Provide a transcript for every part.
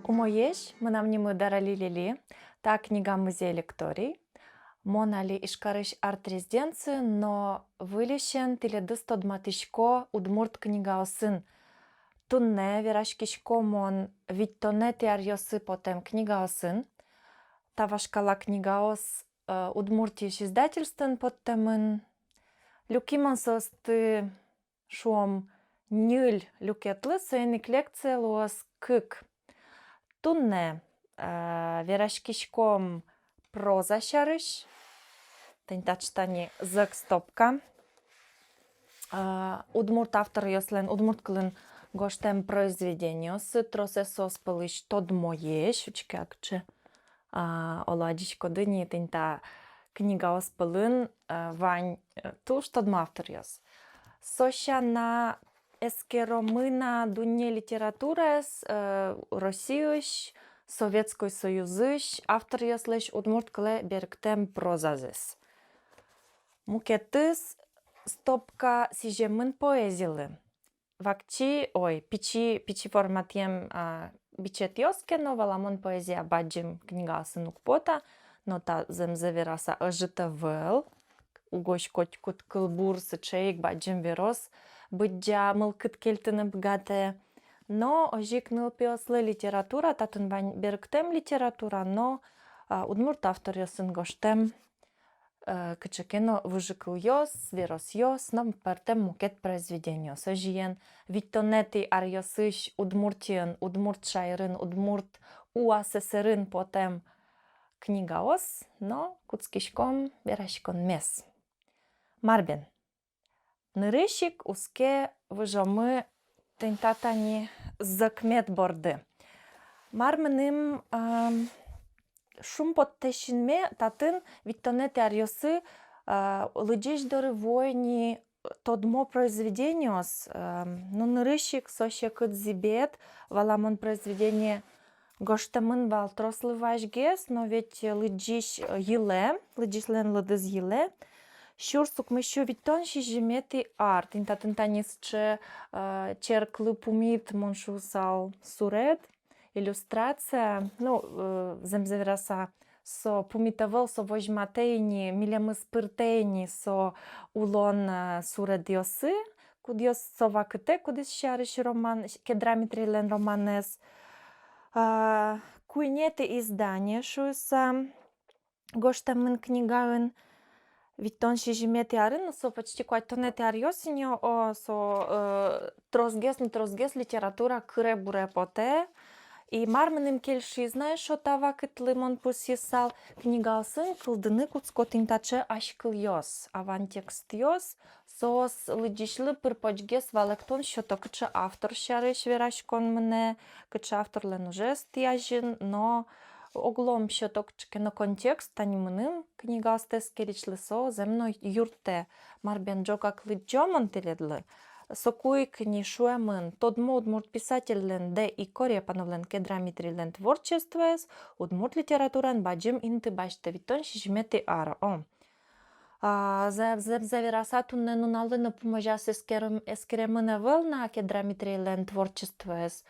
Умоєш, минавніми даралілілі, та книга музей лекторій. Моналі ішкариш арт-резиденци, но вилішен тіледисто дматишко удмурт книга осын. Тунне вірашкішко мон відтонети арйоси потем книга осын. Та вашкала книга ос удмуртіш издательстен потемын. Люкиман состы шуом нюль люкетлы сойник лекция луос кык. Тунне вірашкішком проза шариш. Тентачтані зък стопка. Удмурт автор йослен удмурт кылын гоштем произведениосы тросесос пылыш тодмоеш, учкакче оладичко дыни тента книга ос пылын вань туш тодма автор йос. Соша на ескеромына дунне литературас Росиюш, Советской Союзыш, автор йослеш удмурт кыле берктем прозазес. Мукетыс стопка сижемын поэзилы. Вакчи, пичи форматiem бичет йоске, но валамон поэзия баджим книга сынук пота, но та земзевираса ожитавел, угош котькут кылбур сычейк баджим вирос, быджа мылкыт кельтыны бгате, но ожик нылпиослы литература, татын вань берктем литература, но удмурт автор йосын гоштем кычекено выжикл йос, вирос йос, но партем мукет произведению. Сожиен виттонети арьосыш удмуртиен, удмурт шайрын, удмурт уасесерын потем книга ос, но куцкишком берашкон мес. Марбен. Нырышик уске выжомы тентатани закмет борды. Марменым шум подтещинме татын виттонети арьосы лыджиш доры войни тодмо произведениос. Ну нырышик соще кыдзибет, валамон произведение гоштамын вал трослы важгес, но ведь лыджиш еле, лыджишлен лыдыз еле. Щурсук мыщу виттон шижемети арт. Интатын танисче черклы пумит моншусал сурет. Иллюстрация, земзевраса со пумитавел со вожматейни, милемы спиртейни со улон суредиосы, кудиос со вакыте, кудис шариш роман, кедрамитрилен романес. Куйнети издание шуйса, гоштамын книгаын, виттон шижимети арын, со почти куайтонети арьосиньо, со трозгес литература кыре буре поте. И марменым кельши, знаешь, что тава кытлымон пусисал книга сын кылдыны куцкотин таче ашкыл йос. Аван текст йос, сос лыджишлы пырпочгес валектон, что то кыча автор шарыш верашкон мне, кыча автор лен уже стяжин, но оглом что то кычкено контекст, тани мыным книга стес келичлы со земно юрте. Марбен джока клыджомон теледлы. Сокуик нишуемын, тодмо удмурт писателен де и кория пановлен кедрамитрилен творчествуес, удмурт литературан баджим инты баште виттон шижмети ара. Завираса туннену налыны помажас эскеремыне вълна кедрамитрилен творчествуес.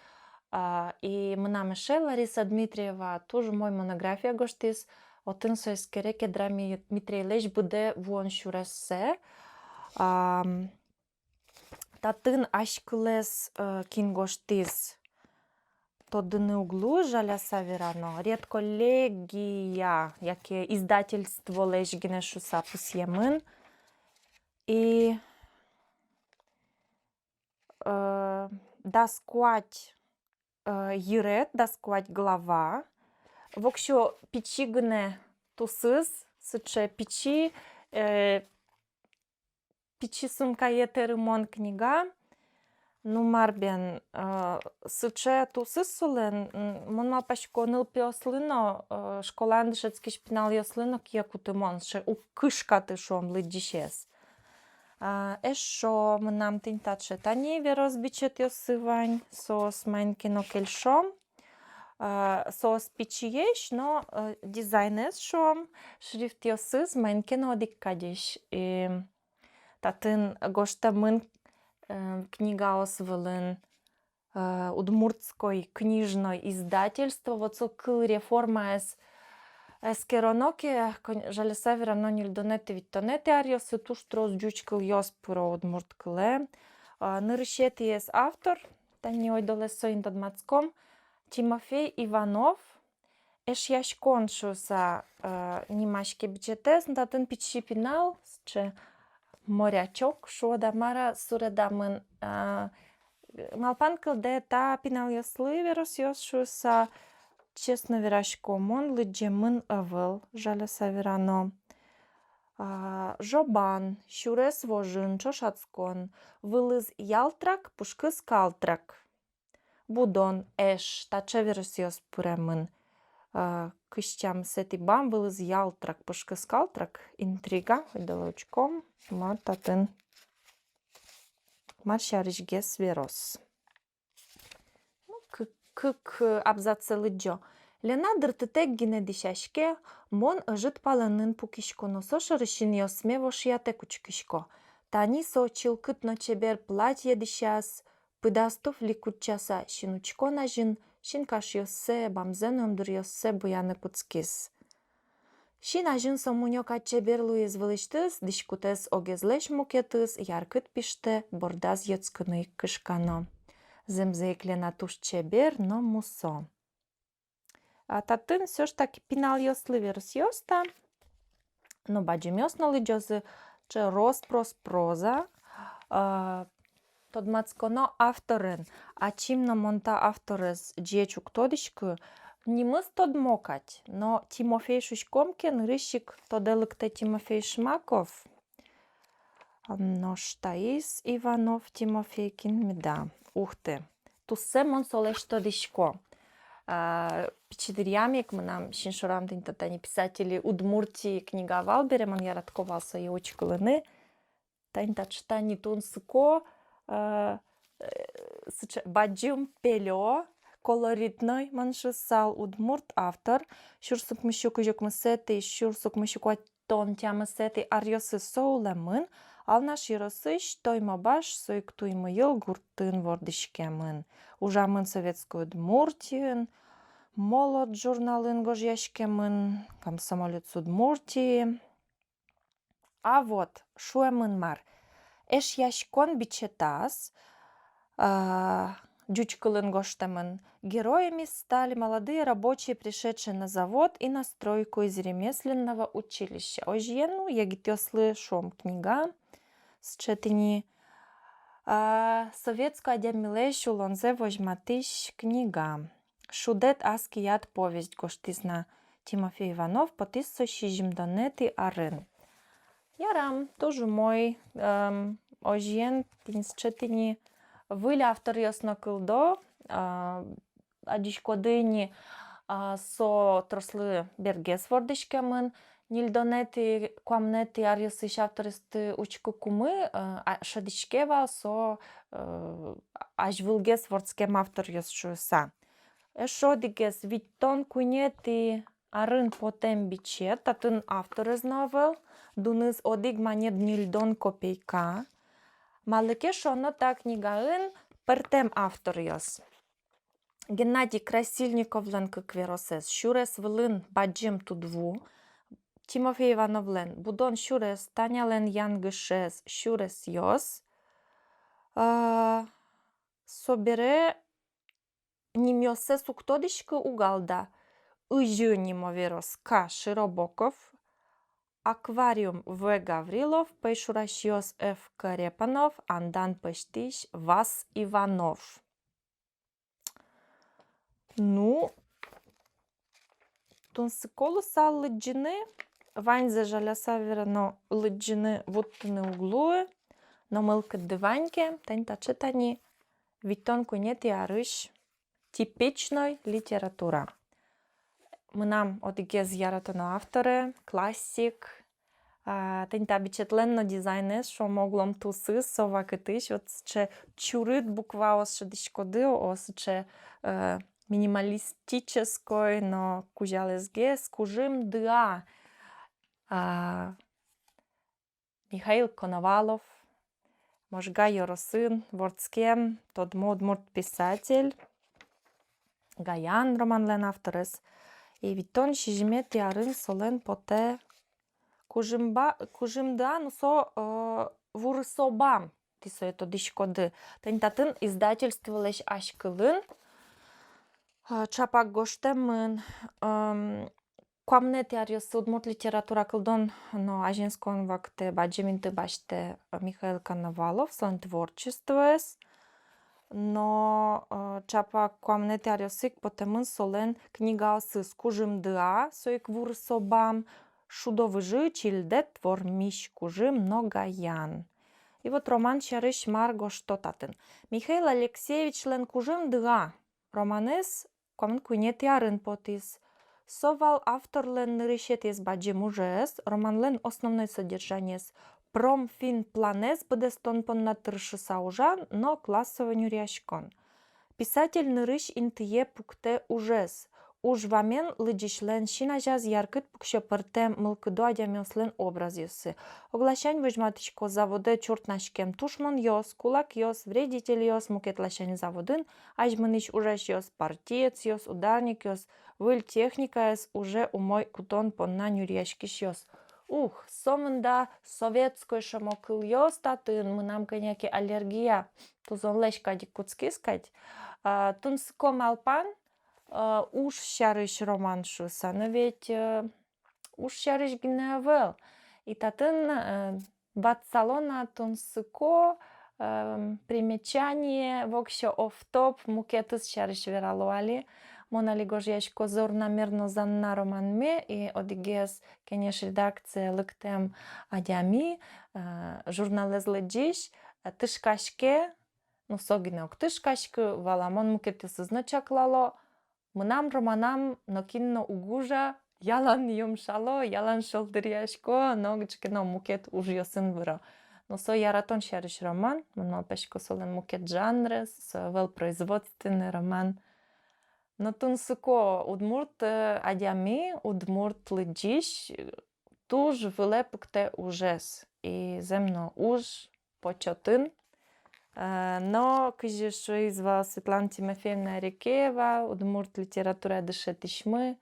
И мына меше Лариса Дмитриева, тоже мой монография гоштис, отын со эскере кедрамитрилеш буде вон шуресе. Татын ашкылес кингоштис тодыны углу жаля саверано. Редколлегия, яке издательство лежгине шуса пусьемын. И даскуать юрет, даскуать глава. Вокщо пичигне тусыз, сыче пичи, пичи сумкаете ремонт книга, ну марбен сыче тусыз солен, мон малпашко нылпиослыно, школан дышецки шпинал йослыно киякутымон, ше у кышкаты шом лыджишес. Эшо мынам тинтаче тани верозбичет йосывань, сос майнкино кельшом, сос пичиеш, но дизайнес шом, шрифт йосыз майнкино диккадиш. Татын гоштамын книга освылын удмуртской книжной издательство. Вот со реформа Скероноке, жалеса верано нильдонете виттонете ариос, и туш трос джучкал йос пуро удмурткале. Нырышети автор, тани ойдолесо индадмацком, Тимофей Иванов, яшконшуса нимашке бюджетес, датын пичи пинал, че морячок, шода мара суредамын малпанкал де та пинал йослы верос йосшуса, честно верашкомон, лыджемын авыл, жалеса верано. Жобан, щурес вожын, чошацкон, вылыз ялтрак, пушкыз калтрак. Будон эш, таче верос йос пуремын. Кыщам сети бам, вылыз ялтрак, пушкыз калтрак. Интрига, ойдалочком, мататын. Маршаришгес верос. Кык абзацы лыджо. Лена дыртытек гине дишашке, мон ыжыт паланын пукишко, но со шарышин йосме вошияте кучкишко. Тани со чилкытно чебер платье дишас, пыдастов ликутчаса, шинучко нажин, шинкаш йоссе, бамзен омдыр йоссе буяны куцкис. Шинажин сомуньока чебер луиз вылыштыз, дишкутес огезлеш мукетыз, яркыт пиште, бордаз йоцкыны кышкано. Земзейклена туш чебер, но мусо. Татын все ж таки пинал йосли верс йоста, но баджим йосно лиджози, че розпрос проза, тодмацконо авторен, а чимно монта авторез джечук тодишку, нимыс тодмокать, но Тимофей Шушкомкин, рыщик тоделыкте Тимофей Шмаков, но штаис Иванов Тимофейкин меда. Ух ты, тусе мон солеш тодишко. Пичидырямик нам шиншорам тани писатели Удмуртии книга Валбере, ман яратковался и очкулыны. Тань читани тунсыко баджим пелё колоритной маншысал удмурт автор. Шурсук мышук жок мысеты, шурсук мышук тон тямысеты арьосы соулемын. Ална широсыш тойма баш сойктуймы йыл гуртын вордышкемын. Ужамын советскую Удмуртиен, молот журналын гожьяшкемын, комсомолец Удмуртии. А вот, шуемын мар. Яшкон бичетас, джучкалын гоштемын. Героями стали молодые рабочие, пришедшие на завод и на стройку из ремесленного училища. Ожьену, ягитёслы шом книга. Счетени советская демилешу лонзе вожматыш книга. Шудет аският повесть гоштизна Тимофей Иванов потиссо шижимдонети арен. Ярам, тоже мой ожьен тинсчетени выли автор ясно кылдо, адишкодыни со трослы бергес вордышкемын, нильдонети куамнети арьосы автористы учку кумы, шадишкева со ажвылгес вордскем автор ясшуса. Эшодигес виттон кунети арын потем бичет, татын автор из новел, дуныз одиг манет нильдон копейка. Малыке шоно так книгаын пертем автор яс. Геннадий Красильниковлен кверосес, шурес вылын баджим тудву, Тимофей Ивановлен, будон шурес, Танялен янгышес, шурес йос, собере нимёсе суктодишкы угалда, ыжы нимоверос К. Широбоков, аквариум В. Гаврилов, пейшурашьос Ф. Карепанов, Андан Пештиш, Вас Иванов. Ну, тунсыколу сал лыджины, ваньзе жаляса верно лыджины вуттыны углуы, но мылкы дываньке, тань-та читани, витонку нет и арыш, типичной литература. Мы нам одигез яратоно авторе, классик, тань-та бичетленно дизайнес, шо моглом тусы сова кытыш, вот че чурит буква ос шедишкоды, ос че минималистической, но кужалезге, скужим дыа. Михаил Коновалов, можга йоросын ворцкем, тодмо удмурт писатель, Гаян романлен авторес. И виттон шижимет ярын солен поте кужымда, ну со вурысобам тисо это дишкоды. Тентатын издательствовалеш ашкылын, чапак гоштемын, Коамнет ярыс удмурт литература кылдон, но аженскон вакте баджиминты баште Михаил Коновалов, сон творчествуес. Но чапа коамнет ярысык потемын солен книга сыз кужымдыа, соик вурысобам, шудовыжы чилдет твор миш кужым многаян. И вот роман чарыш марго что татын. Михаил Алексеевич лен кужымдыа, романес коамн куйнет ярын потис. Совал автор лен решет из баджим ужес, роман лен основное содержание с промфин планес бдестон поннатыршы саужан, но классовый ряшкон. Писатель нырыш интие пукте ужес. Уж вамен лыджишлен шинажаз яркыт пукше пырте мылкыду адямёслен образ ёсы. Оглашань выжматычко заводы чуртнашкем тушман ёс, кулак ёс, вредитель ёс, мукетлашань заводын, ажмыныш ужаш ёс, партиец ёс, ударник ёс, выль техника ёс, уже умой кутон понна нюрьяшкиш ёс. Сомында советской шамокыл ёс татын, мынам коняки аллергия, тузон лешка дикутски скать. Тунсыком алпан, уж щарыш роман шуса, но ведь уж щарыш гневел. И татын бацалона тунсыко примечание вокщо офтоп мукетус щарыш вералуали. Монали гожешко зорнамерно занна романме и одигес кенеш редакция лыктем адями журналез леджиш тышкашке, ну согинок тышкашке валамон мукетус значаклало. Мынам романам нокинно угужа, ялан юмшало, ялан шолдыряшко, ногчкино мукет уж йосын выра. Но со яратон щарыш роман, мно пешко солен мукет жанрес, со вел производственный роман. Но тунсыко удмурт адями, удмурт лыджиш, туж вылепукте ужес. И земно уж почотын. Но кыжеш изва Светлана Тимофеевна Рекеева, удмурт литература дышет ишмы.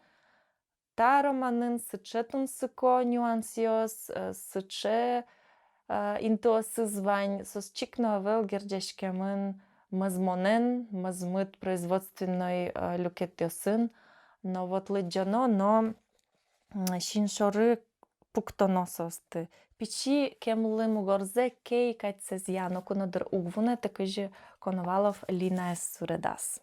Та романын сыче тунсыко нюанс ёс, сыче инто сызвань, сосчикно вел герджешкемын мазмонен, мазмыт производственной люкет ёсын. Но вот лыджано, но шиншоры пуктонососты. Пичи кемлым угорзе кей кайцезяно конодыр угвуне также Коновалов линаес суредас.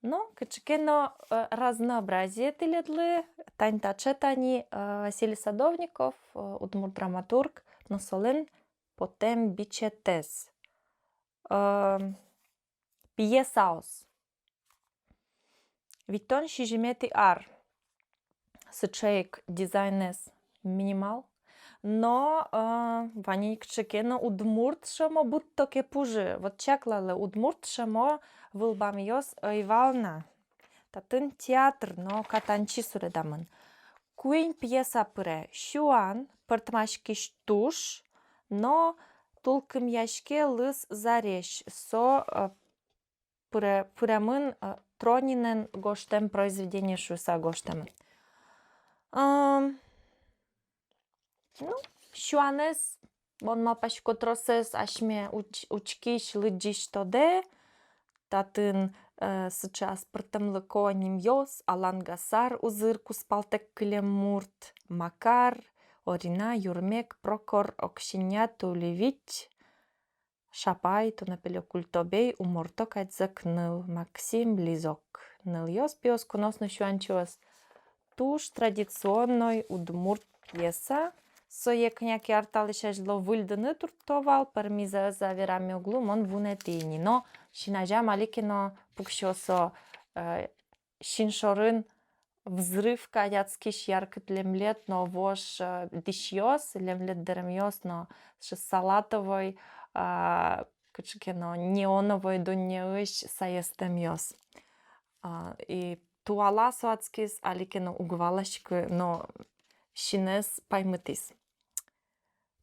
Но качекено разнообразие тиледлы, таньта четани Василий Садовников, удмурт драматург, носолен потем бичетес. Пиесаос. Витон шижимети ар. Сычейк дизайнес минимал. Но ваник чекено удмурт шамо будто кепужи. Вот чаклале удмурт шамо вылбам йос ойвална. Татын театр, но катанчи суредамын. Куин пьеса пыре. Шуан пыртмашки штуш, но тулкым яшке лыс зареш. Со пыремын Тронинен гоштем произведение шуса гоштем. Ну, шуанес, он мапашко тросес, ашме учкиш лыджиш тоде, татын сейчас пыртымлы коаним йос, Алан Гасар узырку спалтек кылемурт, Макар, Орина, Юрмек, Прокор, Окшиня, Тулевич, Шапай, Тунапелё Культобей, Уморто кайдзак ныл, Максим Близок. Ныл йос пиос коносно шуанчуас. Туш традиционной удмурт пьеса. Соек няки арталиша жло выльдыны туртовал, пармиза за верами углу, мон вунетини. Но шинажа маликино пукшосо шиншорын взрыв кадяцкиш яркет лемлет, но вош дишьос, лемлет деремьос, но салатовой, качекено неоновой дуньеыш саестемьос. И туала суацкис аликино угвалашкы, но шинес паймытис.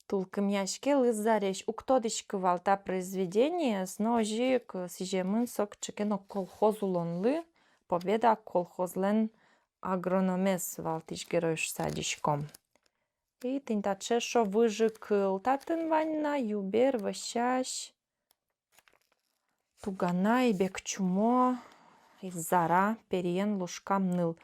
Тулкым яшке лызареш уктодышкы валта произведение сножик сижемын сок чекено колхоз улонлы победа колхозлен агрономес валтиш героиш садишком. И тинтачешо выжик лтатын ванна юбер ващаш туганай бекчумо иззара периен лушкам ныл.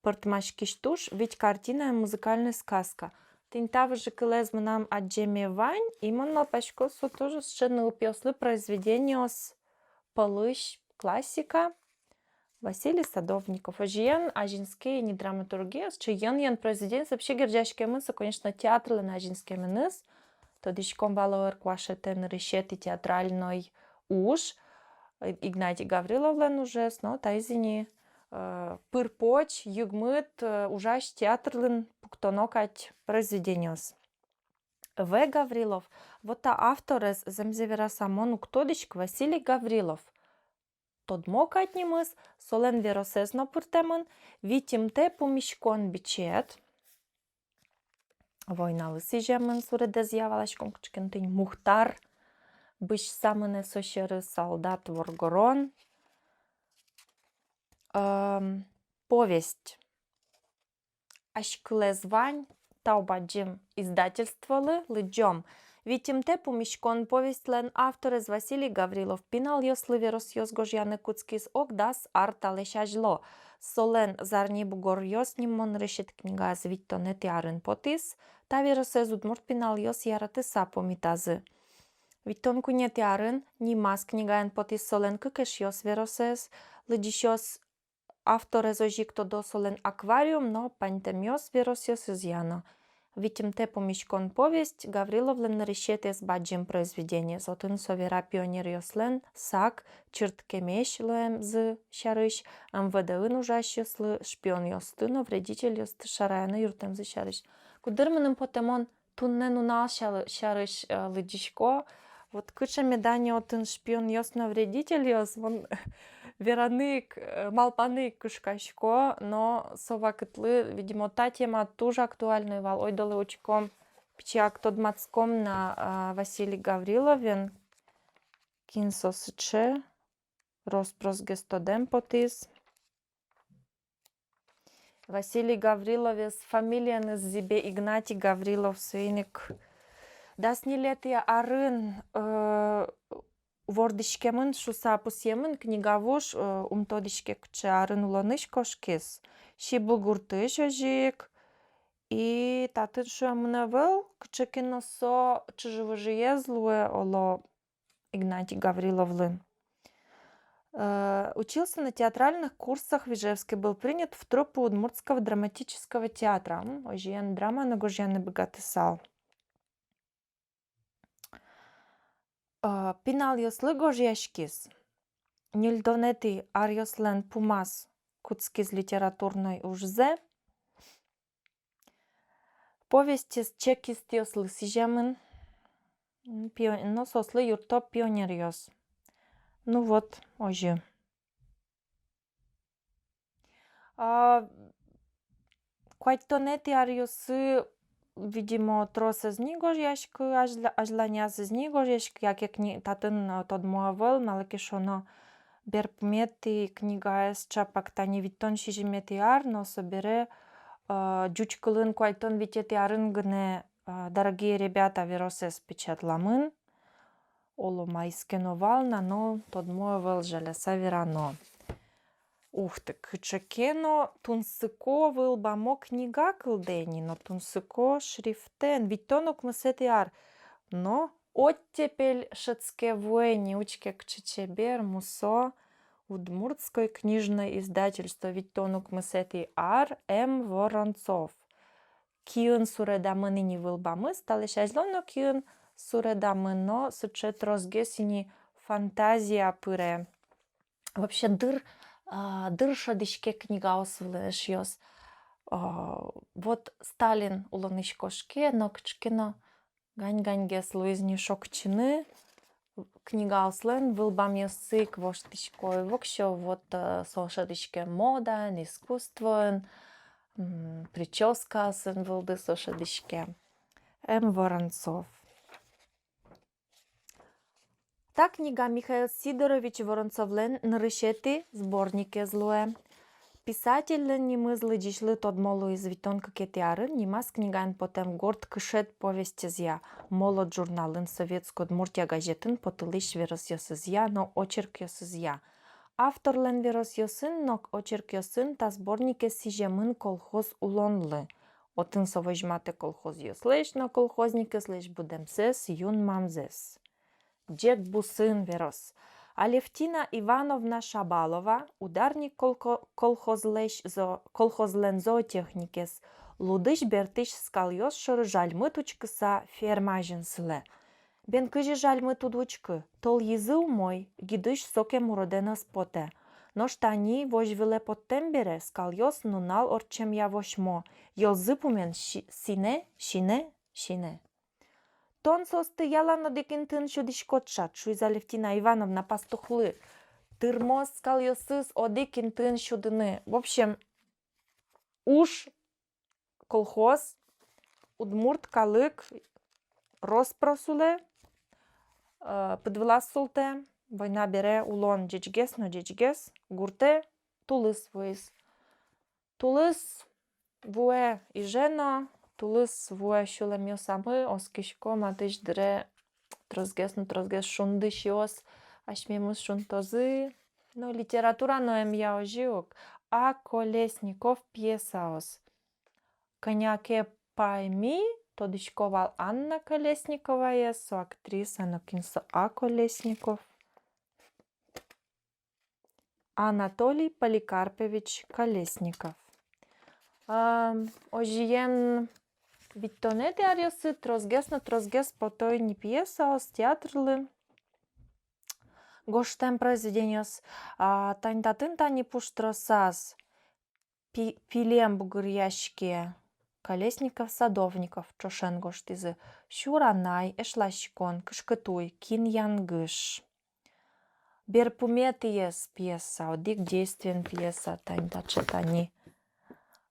Портмашкиштуш ведь картина музыкальная сказка. Тинтава же кылез нам аджеме вань, именно пашкосу тоже совершенно упеслы произведение с полыш классика Василий Садовников. Ажиен ажинские не драматургия, с чиен произведение вообще герджашке мыса, конечно, театр на ажинские мыныс, то дичком валуэр квашетен решети театральной уж, Игнатий Гаврилов лен уже, но тайзини пырпоч, югмыт, ужаш театрлын пуктонокать произведениос. В. Гаврилов, вот та авторес земзевера самон уктодичк Василий Гаврилов. Тодмок атнимыс, солен веросезно пыртемын, витимте помишкон бичет. Войналы сижемын суредез явалашком кучкентынь Мухтар, биш самыне сощеры солдат Воргорон. Повесть Ашкылезвань таубаджим издательстволы лыджом. Витимте помишкон повесть лен авторез Василий Гаврилов пинал йослы верос йос гожяны куцкис огдас арта лешажло. Солен зарни бугор йос нимон решет книга звитто не тиарен потис, та веросез удмурт пинал йос яраты сапо митазы. Виттон куне тиарен нимас книгаен потис солен кыкеш йос веросез, лыджиш йос авторез ожикто до солен аквариум, но пантемиос веросьос изъяно. Витимте помишкон повесть Гаврилов лен решете с баджем произведение. Зотын совера пионер йослен сак чырткемеш лоем з шарыш, МВД-ын ужаш йослы шпион йостыно, вредитель йосты шараяны юртем з шарыш. Кудырмыным потемон туннен унал шарыш лыджишко, вот кыча медане отын шпион йосно вредитель йос, вон веранык, малпанык кышкашко, но сова кытлы, видимо, та тема тоже актуальная вал. Ойдалы очком пчак тодмацком на Василий Гавриловен кинсосыче роспрос гестодем потис. Василий Гавриловес фамилия назибе Игнатий Гаврилов сыйник. Даснилетия арын вордишкемын шуса пусемын книгавуш умтодишке кче арын улоныш кошкес. Ши булгурты жожик и татын шуамынавыл кче киносо чижевыжие злуе оло Игнатий Гавриловлын. Учился на театральных курсах в Ижевске, был принят в труппу Удмуртского драматического театра. Ожиен драма на гожьяны богатый сал. Пинал йослы гожьяшкис. Нильдонети арьослен пумас куцкиз литературной ужзе. Повести с чекист йослы сижемын. Но сослы юрто пионер йос. Ну вот, ожи. Куайтонети арьосы видимо, троса з нігожяшки, ажланя з нігожяшки, як татын тодмуавел, малакишоно берпмети книга с чапак тани виттон шижимети ар, но собере джучкылын куайтон витети арынгыне, дорогие ребята, веросес печатламын, оло майскеновална, но тодмуавел жаляса верано. Ух ты, кычакено тунсыко вылбамо книга кылдени, но тунсыко шрифтен, виттонок мысетиар. Но оттепель шацке воени учке кчечебер мусо удмуртское книжное издательство виттонок мысетиар М. Воронцов. Киын суредамыныни вылбамы стали шазлоно киын суредамыно сучет розгесини фантазия пыре. Вообще дырша дышке книга освылеш йос. Вот Сталин улоныш кошке, но кчкино гань-ганьгес луизни шокчины. Книга ослен вылбам йосык воштышкой вокщо вот сошадышке мода, искусство, прическа сын вылды сошадышке. М. Воронцов. Та книга Михаил Сидорович Воронцовлен наришети сборнике злое. Писателен ни мызлы дишли тод молу из витонка кетиарын, нимас книган потем горд кышет повестезя, молод журналын советско Удмуртия газетін потылыш веросьосызя, но очерк йосызя. Авторлен веросьосын, но очерк йосын та сборнике сижемын колхоз улонлы. Отын совожмате колхоз йослеш, но колхозники слеш будемсес, юн мамзес. Джек Бусын верос. Алевтина Ивановна Шабалова, ударник колхозлен зоотехникес, лудыш бертыш скальос шыр жальмытучкыса фермаженсыле. Бен кыжи жальмытудучкы, тол езыл мой, гидыш сокем уроденас поте. Но штани вожвиле поттембере, скальос нунал орчем я вошмо, йолзыпумен шине. Тон стояла на декинтын шудишкотшат, шуйза Левтина Ивановна пастухлы. Тырмоз скальосыз одекинтын шудыны. В общем, уж колхоз, удмурт калык, роспросуле, подвласулте, война бере улон джечгес, но джечгес, гурте, тулыс войс. Тулыс вуе и жена, тулыс вуе шулемio самы, оскишко матыш дре трозгес шундышиос, ашмемус шунтозы, но литература ноем я ожиок, а Колесников пьесаос. Коняке пайми, тодышковал Анна Колесникова есо, актриса, но кинсо А Колесников. Анатолий Поликарпович Колесников. Ожиен Виттонети арioсы трозгес по той ни пьеса с театрлы. Гоштем произведениос таньтатын тани пуштросас пилем бугыряшке Колесников Садовников чошен гоштизы Шуранай эшлащикон кышкытуй кин янгыш. Берпуметиес пьеса, одик действиен пьеса таньтачетани.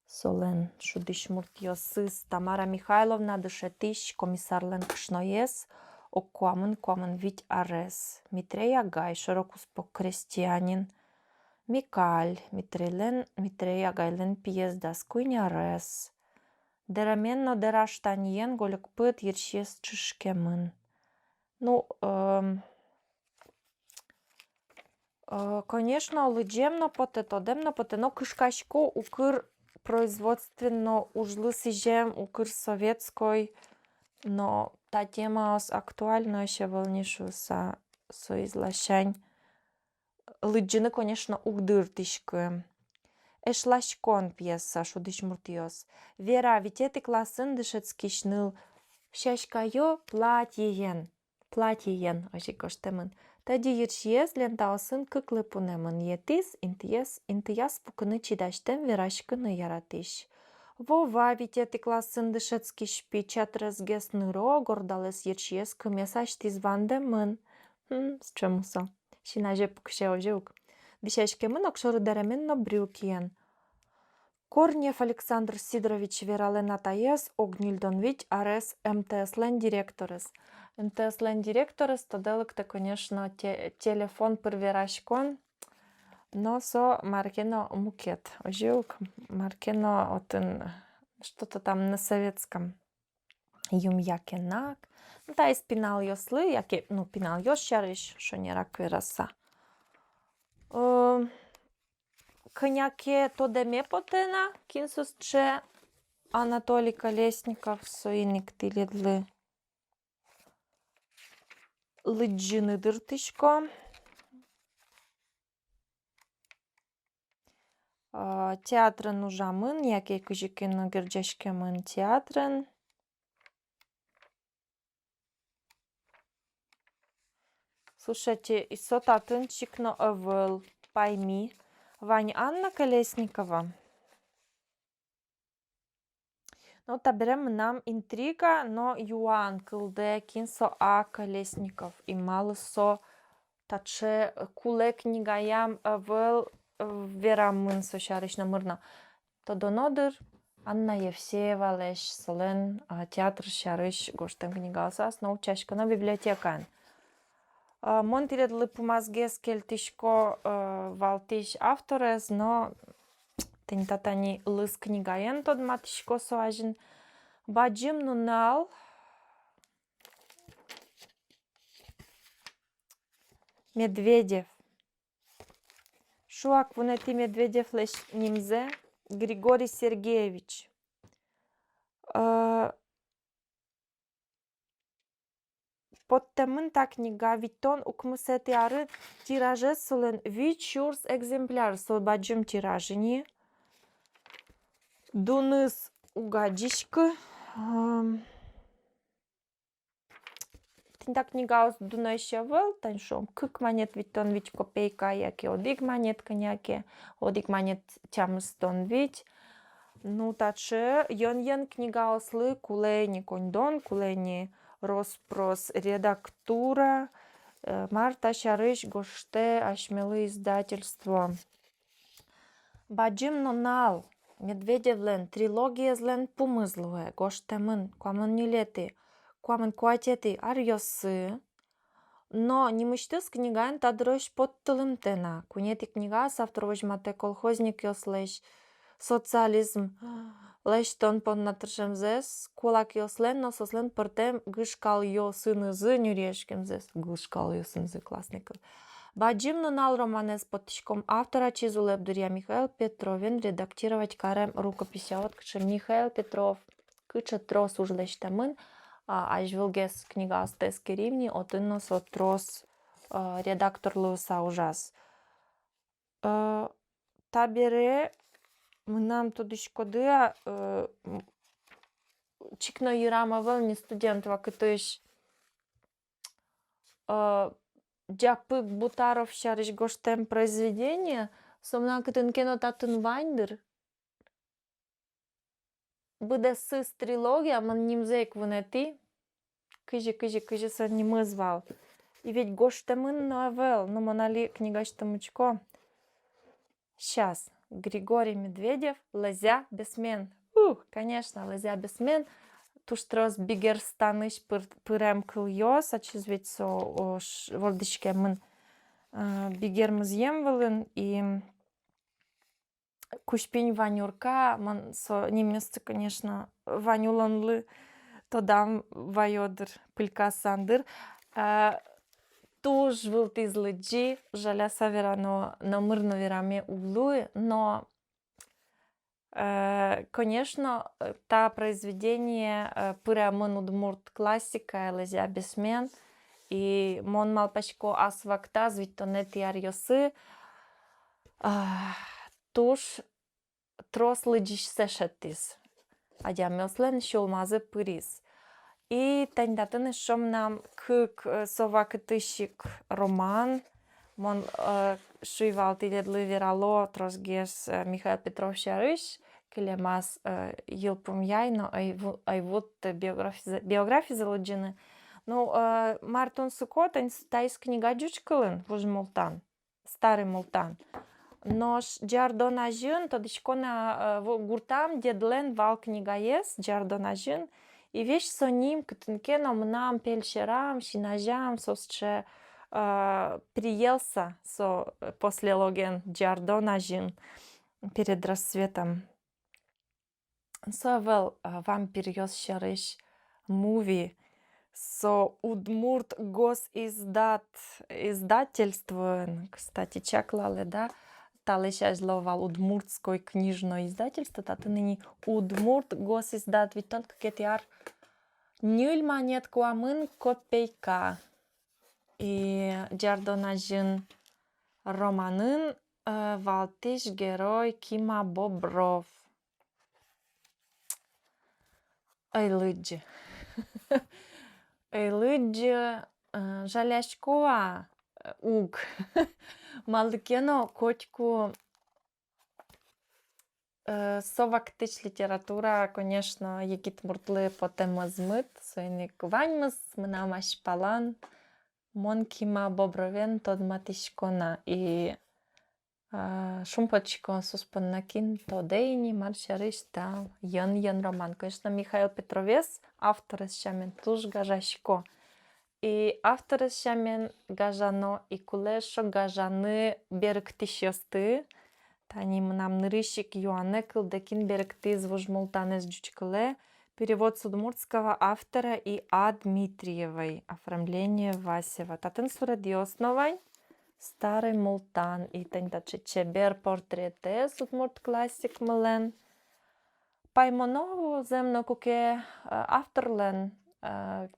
Солен шудишмуртиосыз Тамара Михайловна дышетиш комиссарлен кшноес, окуамын вить арес. Митрея Гай широкуспок крестьянин. Микаль Митрея Гайлен пьес даскуйня арес. Деременно дераштаньен голек пыт ерчес чишкемын. Ну, конечно, лыджемно поте, тодемно поте, но кышкашко укр производственно ужлы сижем укр советской, но та тема актуальна еще волнишуса соизлащань. Лыджины, конечно, угдыртышкы. Эшлашкон пьеса шудышмуртиос. Вера, ведь эти классын дышецкишныл. Шашкайо платьеен, ожикоштемын. Тади ерчиес лентаосын кыклыпунемын. Етис интияс пукыны чидаштем верашкыны яратыш. Вова, ведь эти классын дышецкиш печат разгес ныро, гордалес ерчиес кымесаштиз вандемын. С чемусо. Шинаже пукше ожиук. Дышешкемын окшоры деременно брюкиен. Корнев Александр Сидорович верален атаес, Огнильдонвич арес МТС-лен директорес. МТС-лен директорес, тоделыкте, конечно, телефон перверашкон, но со маркено мукет. Ожиук маркено отын что-то там на советском. Юмякенак. Ну, та из пинал йослы, яке, ну, пинал йошариш, шо не рак вераса. Коняке то деме потена, кинсус че Анатолий Колесников, соиник тиледлы лыджины дыртышко. Театрын ужамын, яке кыжыкен герджешкемын театрын. Слушайте, и сотатын чикно овыл, пойми. Вань Анна Колесникова. Ну, таберем нам интрига, но Юан кылде кинсо А Колесников. И мало со таче куле книгаям овыл верамын сошариш намырна. То донодыр Анна Евсеева леш солен театр шарыш гоштем книгалсас, но учашкана библиотекан. Монтиред липумазгес кельтишко валтиш авторес, но тентатани лыс книгаен тод матишко соажин. Баджим нунал Медведев. Шуак вунети Медведев леш нимзе Григорий Сергеевич. Подтемын та книга витон укмусети ары тираже солен 300 экземпляр сол баджим тиражини. Дуныс угадишкы. Та книга дунаще вел, таншом кык монет витон вич копейка, яке одик монет коняке, одик монет тямыстон вич. Ну таче йон книга ослы кулени кондон, кулени Роспрос редактура, Марта Шарыш гоште ашмелы издательство. Баджим нонал Медведевлен трилогия злен пумызлуе гоштемын куамын куамын куатети арьосы. Но немыштыс книган тадрыш подтылым тена. Кунети книга авторвожмате колхозник йослеш социализм леш тон поднатыршемзес, кулак йослен, но сослен пыртем гышкал йосынызы нюрешкемзес. Гышкал йосынызы классников. Баджим нунал романес подтишком автора Чизулебдыря Михаил Петровен редактировать карем рукопися. Вот Михаил Петров кыча трос ужлештемын, ажвилгес книга астески ривни, отынно со трос редактор Луса ужас. Табере мынам тодышкодыа чикно юрама вълни студент вакытыш Джапык Бутаров шарыш гоштем произведение, сомна кытын кено татын вайндыр. Буде сыс трилогия, ман нимзейк вунети, кыжи сан нимызвал. И ведь гоштемын новел, ну манали книгаштамычко. Сейчас. Григорий Медведев, Лезя бесмен. Конечно, Лезя бесмен. Туштрос бигер станыш пырем кыльос, ачыз ведь со волдышке мын бигер мызьем вылын, и кушпень Ванюрка, ман со неместы, конечно, Ванюланлы, тодам вайодыр, пылька сандыр. Туж вылт излыджи, жаля саверано намырно вераме улуи, но конечно, та произведение пырямын удмурт классика, Лезя бесмен, и мон малпачко асвакта звиттонети арьосы, туш трос лыджиш сешеттис, адямёслен шолмазы пырис. И тандатын шом нам кык совакытышик роман, мон шуйвалти дедлы верало тросгес Михаил Петров шарыш, келемас йылпым яй, но айвуд биографии залоджены. Ну, Мартон Суко тайс книга джучкылын, вуж молтан, старый молтан. Но джардона жын, тодышкона гуртам дедлен вал книга ес, джардона жын, и вещь со ним, кытынкено мнам пельшерам, шинажам, сосче приелся после логен джардона жын перед рассветом. Совел вампир йос шарыш муви со удмурт издательство, кстати, чаклале, да, талешаж ловал удмуртской книжное издательство, таты ныне удмурт госиздат, ведь только кетиар нюль монетку амын копейка. И джардонажын романын валтиш герой Кима Бобров. Эйлыджи. Эйлыджи жаляшкоа уг. Малыкено котку совактыч литература, конечно, егит муртлы потемазмыт, сойник ваньмыз, мынамаш палан, мон Кима Бобровен тод матишкона. И Шумпочко суспеннакин тодейни маршаришта ян роман. Конечно, Михаил Петровец, автор щамен туж гажашко. И автор щамен гажано и кулешо гажаны берктишёсты. Тани нам нырыщик юанекл декин беркты звужмултанес джучкале. Перевод с удмуртского автора и А. Дмитриевой. Оформление Васева. Татын сурадиосновань. Старый мултан и тентаче чебер портрете судмурт классик млен. Паймонову земно куке автор лен,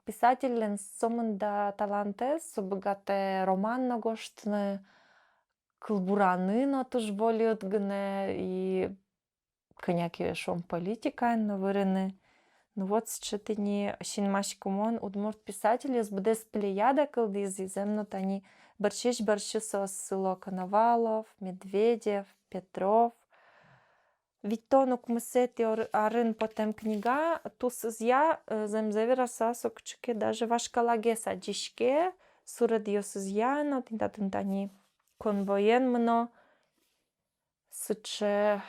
писатель лен сомында талантес, собгате роман нагоштне, кылбураны на туж болиот гне и коняки шом политика навырены. Ну вот считани щинмаш кумон удмурт писатели сбдес плеяда кылдизи земно тани борщиш село Коновалов, Медведев, Петров. Витонок мусети арын потем книга, тус зя земзевера сасокчке даже вашкалаге саджишке, сурадиос зяно, тинтатинтани конвоен мно, сыче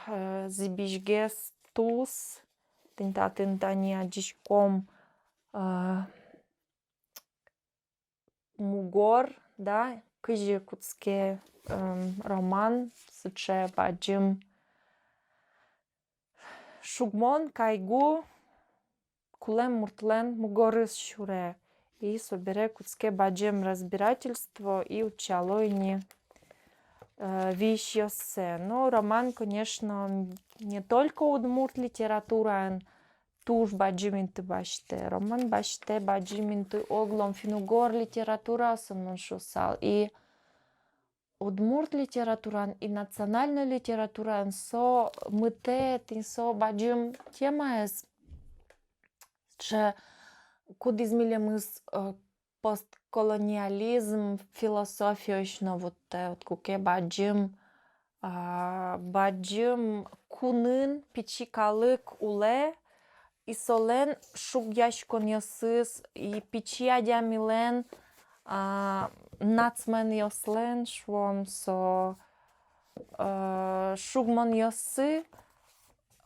зибишгес тус, тинтатинтани аджишком мугор, да, кыжи куцке роман, сыче баджим шугмон, кайгу, кулем муртлен, мугорыс шуре. И собере куцке баджим разбирательство и учалойни вещёсе. Но роман, конечно, не только удмурт литература, туж баджиминты баште. Роман баште баджиминты оглом финугор литература сомнон шусал. И удмурт литературан и национальная литература со мыте со баджим тема эс че куд измилемыс постколониализм философиошно вот куке баджим баджим кунын пичикалык уле и солен шугяшкон ясыс и пичиадя милен нацмен йослен швом со шугмон йосы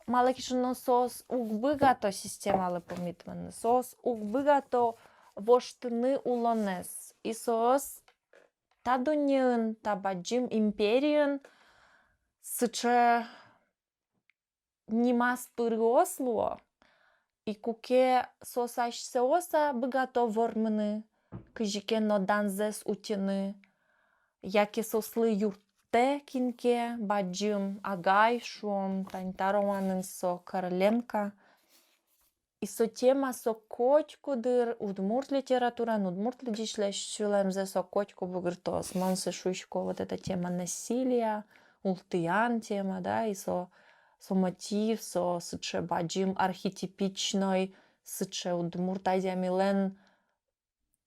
малекишно сос угбыгато системалы помитмен сос угбыгато воштыны улонес и сос тадуньын табаджим империен сыче нимас пыргосло и куке сосаш сеоса быгато вормыны кыжике ноданзес утины, яке сослы юрте кинке, баджим агай шуом, таньтароманын со Короленко. И со тема со кочку дыр удмурт литература, удмурт лидишлеш шулемзе со кочку бугыртос, монсе шушко вот эта тема насилия, ултыян тема, да, и со мотив, со сыче баджим архетипичной, сыче удмурт айдя милен,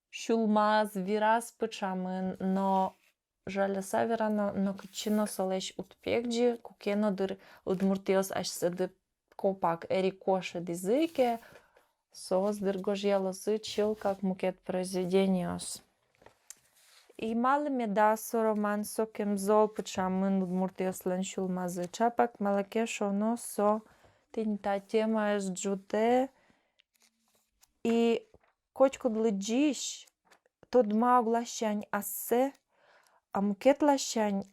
Шулмаз вирас пычамын, но жаля савера, но кычино солеш утпекджи, кукено дыр удмуртиос аж седы копак эрикоше дизыке, сос дыргожелосы чил как мукет произведениос. И малыми да со роман со кемзол пычамын удмуртиос лен шулмазы чапак малаке шоно со тинта тема эс джуте и кочку длыджиш, тот ма оглашань ассе, а мукет лашань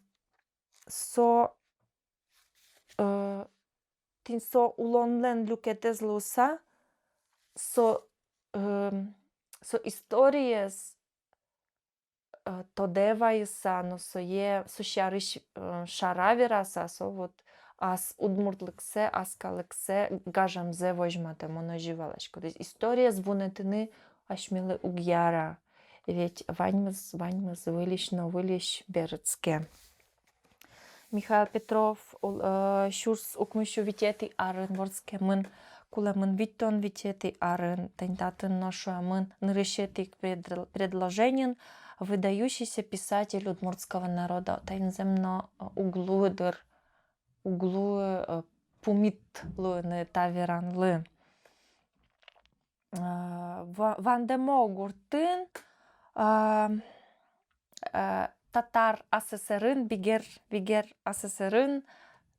со тин со улонлен люкетез луса, со историес тодевайса, но со шариш шаравераса, со вот аз удмуртлыксе, аз калыксе гажамзе вожмате моноживалашко. То есть история звунетыны ашмилы угьяра. Ведь ваньмыз вылиш, но вылиш берцке. Михаил Петров шурс укмышу витети арын ворске мын кулемын виттон витети арын тентатын ношу мын нырышетик предложенин выдающийся писатель удмуртского народа тайнземно углуэдыр углуэ пумитлуэны таверанлы. Вандемо гуртын Татар АССР-ын, Бигер АССР-ын,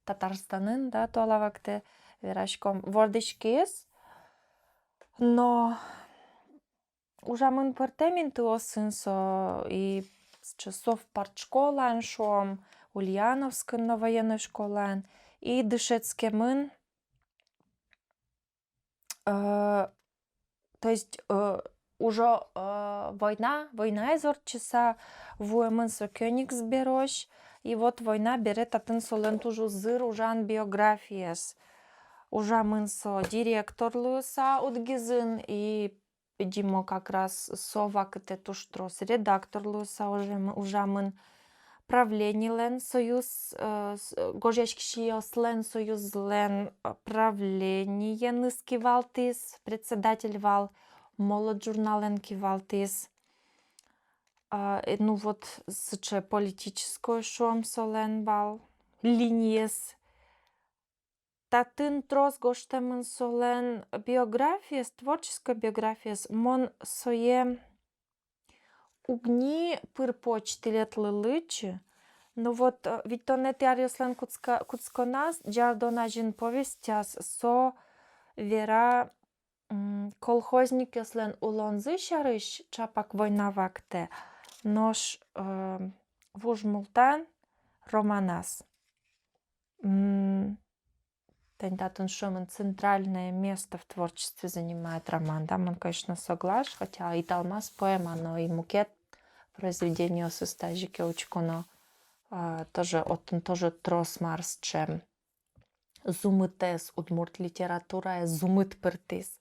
Татарстанын, да, туала вакте верашком вордышкес. Но ужамын пыртемин тыосын со и с часов партшколан шом, Ульяновскын на военной школан, и дышецкемын. То есть уже война изор часа вуемын со Кёнигсберош, и вот война берет атын солен тужу зыр ужан биографияс. Ужамын со директорлуса утгизын, и видимо как раз совакыте туштрос редакторлуса ужамын правленийлен союз гожешкшиослен союзлен правлениен кивалтис, председатель вал молод журнален кивалтис. Ну вот сыче политической шом солен вал линиес. Татын трос гоштемын солен биографиес, творческая биографиес, мон сое угни пыр почти лет лылычы. Ну вот ведь то не тяриослен куцконас, джардонажин повестяс со вера колхозник яслен улонзы шарыш чапак война вакте, нож вужмултан романас. Тентатун шуман центральное место в творчестве занимает роман. Да, он, конечно, соглаш, хотя и талмаз поэма, но и мукет произведение состажики учконо тоже трос марс, чем зумытес удмурт литература, зумыт пертис.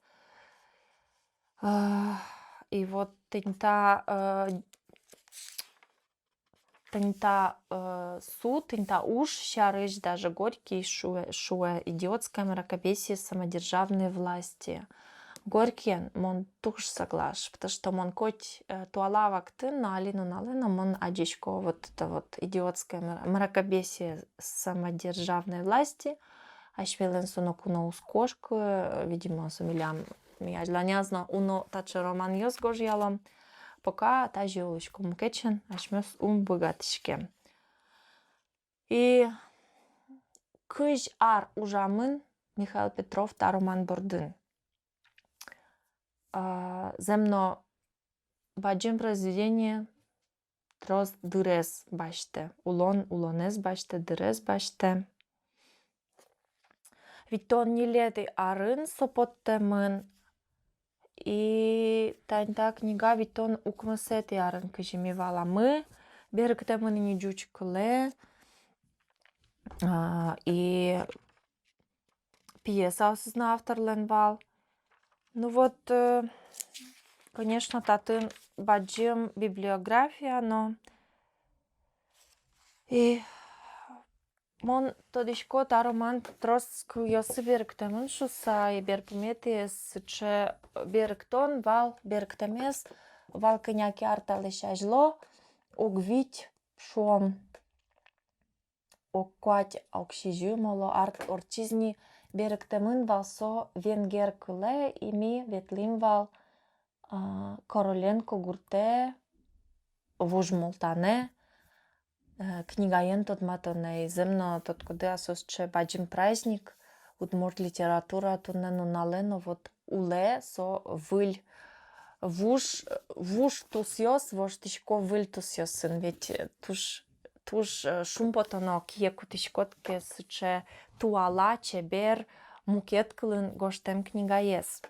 И вот тента суд, тента уж щарыш даже Горький шуэ идиотское мракобесие самодержавной власти. Горький, мон туж соглаш, потому что мон коть туалавак ты налину, мон адичко вот это вот идиотское мракобесие самодержавной власти. Ашвелен сонокуно ускошку, видимо, сумилям мияжланязно уно таче роман йос гожьялом. Пока та жиолочку мукечен, ашмёс богатышке. И кыж ар ужамын Михаил Петров та роман бордын. Земно баджим произведение трос дырес баште. Улонес баште, дырес баште. Ведь он не леты арын сопоттемын. И та книга ведь он укмысети арын кыжимивала мы. Берктемын не джучкуле. И пьеса осозна авторлен вал. Ну вот, конечно, татын баджим библиография, но и мон тодишко та роман трос куйосы берктемын шуса и берпуметиес, че берктон вал берктемес вал кыняки арталешажло огвить шом оккуать окшижумоло арт орчизни берктемын валсо венгер куле ими ветлим вал Короленко гурте вужмултане книгаен тот матоне земно тот куде асосче баджим праздник удмурт литература тунену налено вот уле со выль вуж тусьос воштишко выль тусьосын ведь туж шумпотоно кие кутишкотке сыче туала чебер мукеткылын гоштем книгаес.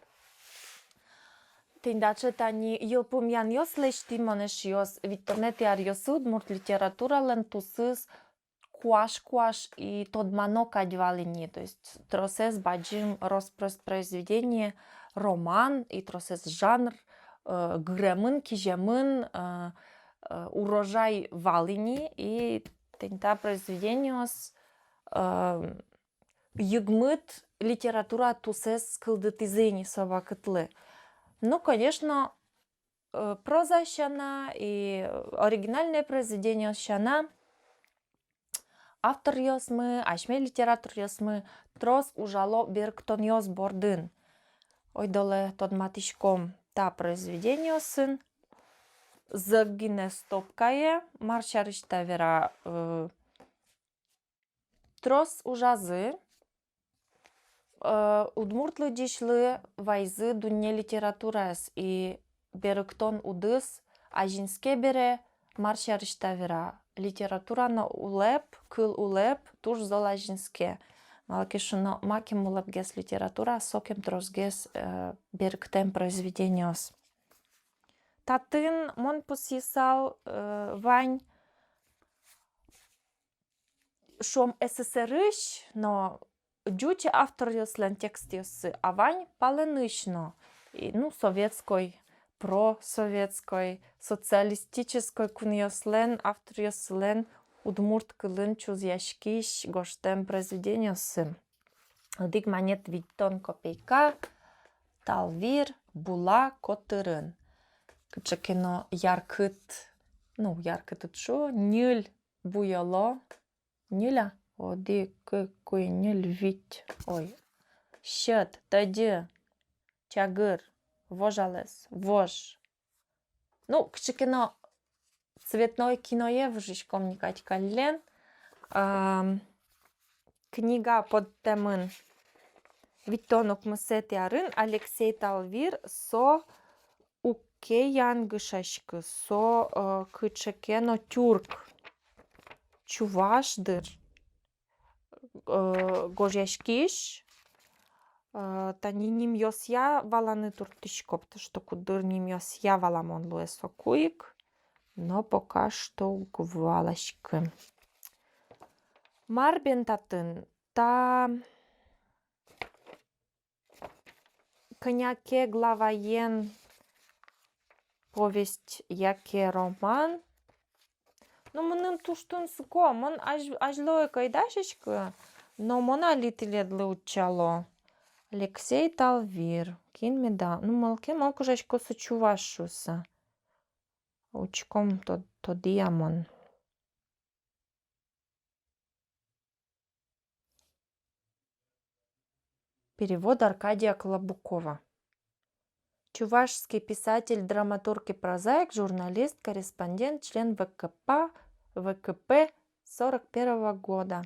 Тендаче тани йылпумян йос лешти манеш йос витонети арьос удмурт литература лен тусыз куаш и тодмано кадьвалини. То есть тросес баджим произведение роман и тросес жанр гремын кижемын урожай валини и тента произведениос югмыт литература тусес кылдытизени собакытлы. Ну, конечно, проза щана и оригинальное произведение щана. Автор йосмы, ашме литератур йосмы, трос ужало берктон йос бордын. Ойдоле тодматишком та произведение сын. Zăgine stopkaje, marșarışta vera tros ужазы, udmurtlăgișlă vaiză dunne literaturăs и берăcton udăs ajinskebere marșarışta vera. Literatura no ulep, câl ulep, tuż zol ajinske. Малкишно макем улепгес литература, сокем тросгес берăctem произведениос. Татын мон посисал вань шом СССРыш, но дюче авториослен текстиосы, а вань паленышно. Ну, советской, просоветской, социалистической куньослен, авториослен, удмурткылын чузяшкиш гоштем произведениосы. Дик манет Виттон Копейка, Талвир, Була, Котырын. Кычыкено яркыт, ну, яркыт шо, нюль буяло, нюля, оди кой нюль вить, ой, щет, тади, чагыр, вожалес, вож. Ну, кычыкено цветное киное в жишком никать каллен. Книга под темын Виттонок Мсетиарын Алексей Талвир со Укеян гышашкы, со кычыкено тюрк. Чувашдыр гожяшкиш, тани ним йосья валаны туртышкопты, что кудыр ним йосья валамон луэсо куик, но пока что угвалашкы. Марбен татын та коняке главаен повесть яке роман. Ну, мынын туштун суко, мон ажлое кайдашечка, но мона литиледлы учало. Алексей Талвир, кин меда, ну, малку жачко сочувашуса. Учком то диамон. Перевод Аркадия Клобукова. Чувашский писатель, драматург и прозаик, журналист, корреспондент, член ВКП 41 года.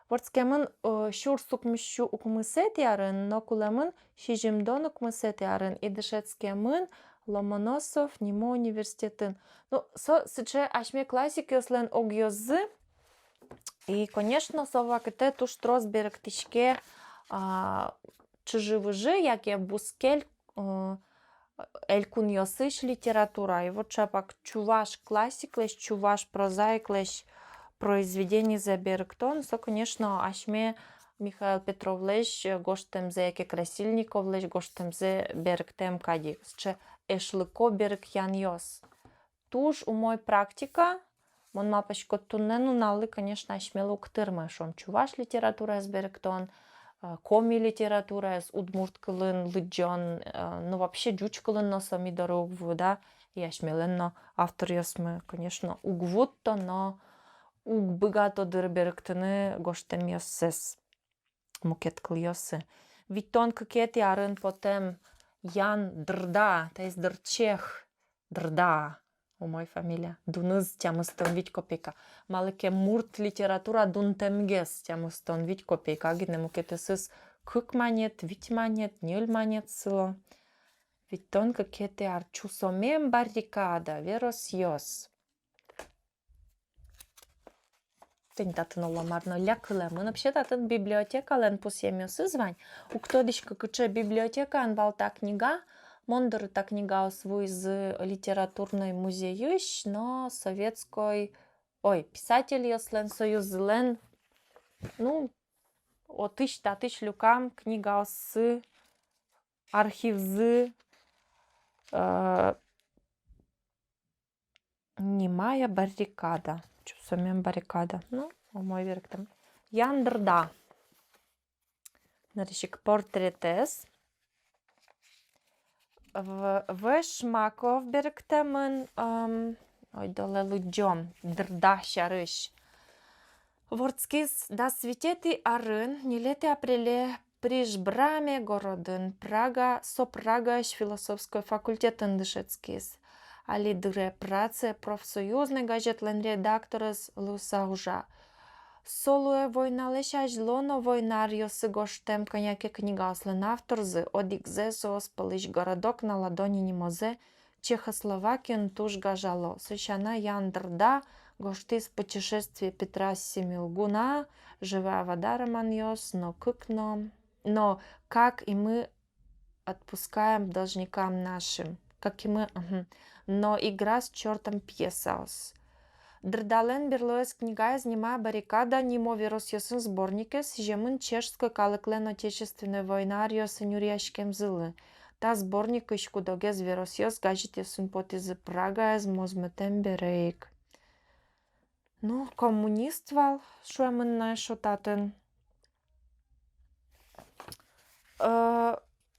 Ворцкемын шур сукмышу укмысет ярын, но кулемын шижимдон укмысет ярын, и дышецкемын Ломоносов Нимо университетін. Ну, сыче ашме классик yoslен огьозы, и, конечно, совакете туш трос беректишке чыжывыжы, яке бускель элькун йосыш литература. И вот шапак чуваш классик леш, чуваш прозаик леш произведений за беректон, со, конечно, ашме Михаил Петров леш, гоштемзе яке Красильников леш, гоштемзе беректем кади. Че эшлыко берек ян йос. Туж у мой практика, мон мапачко туннену налы, конечно, ашмелу уктырмы, шом чуваш литература с беректон, коми литература с удмурткылын, лыджон, ну вообще джучкылын но сами дорогу, да, и ашмеленно автор ясмы, конечно, угвутто, но угбыгато дыр беректыны гоштем йоссес, мукеткыл йоссы. Виттон кыкет ярын потем Ян Дрда, то есть Дрчех, Дрда, у мой фамилия, Дуныз тямыстон вить копейка. Малыке мурт литература дун темгес тямыстон вить копейка. Гине мукетесыз кык манет, вить манет, нёль манет сыло. Виттон кыкете арчусомем баррикада, верос йос. Тень татын оламарно лякыле. Мы вообще татын библиотека лен пусемиосы звань. У кто дичка кыче библиотека анвалта книга, мондыр та книга освой из литературной музеющ, но советской, писатель яслен союз лен, ну, о тыщ люкам книга осы, архив зы, немая баррикада. Чусомем баррикада. Ну, мой верк там. Ян Дрда. Наречик портретес. В Шмаков берктемын. Доле луджом. Дрда шарыш. Ворцкис да светети арын. Нелети апреле приж браме городын. Прага, со Прагаш философской факультетын дышецкис. али дыре праце профсоюзне газетлен редакторыз лусаужа. Солуе войналеша жлоно войнарьосы гоштем коняке книгаслен авторзы одикзе соос пылыш городок на ладони не мозе Чехословакиан туш гажало. Сыщана яндырда гоштис путешествие Петра Семилгуна, живая вода романьос, но как и мы отпускаем должникам нашим, как и мы, но игра с чертом пьесаос. Дрдален бирлоес книга знима баррикада нимо виросьосын сборникес, жемын чешской калыклен отечественной войнариосын юрияшкем зылы. Та сборник ишкудогез виросьос гажитесун потизы Прага из мозметем берейк. Ну, коммунист вал, шуемын на шотатын.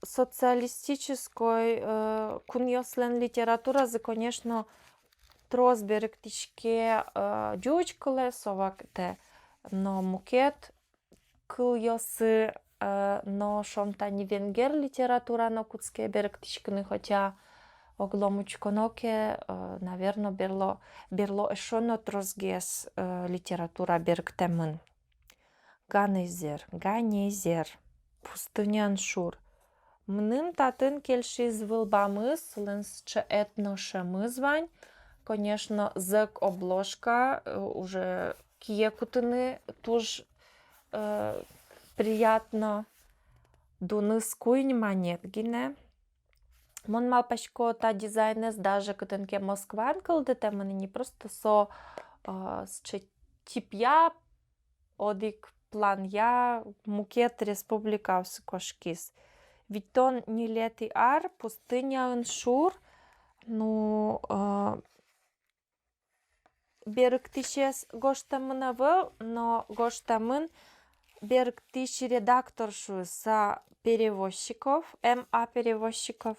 Социалистической куньослен литература, конечно, трозберектичке дючкале совакте, но мукет кыльосы, но шомта не венгер литература, но кутске беректичканы, хотя огломучконоке, наверное, берло эшоно трозгес литература берктемын. Ганейзер, пустынян шур. Мным татын кельшиз вылбамыз, ленсче этношемызвань. Конечно, зэк обложка уже киекутыны туж приятно дуны скуйнь монет гине. Мон мал пашко та дизайнес даже кутынке Москван кылдыте мыны не просто со типя одик план я мукет республика кошкис. Ведь он не лети ар, пустыня иншур, ну берктишес гоштамына выл, но гоштамын берктиши редакторшу са перевозчиков, МА перевозчиков.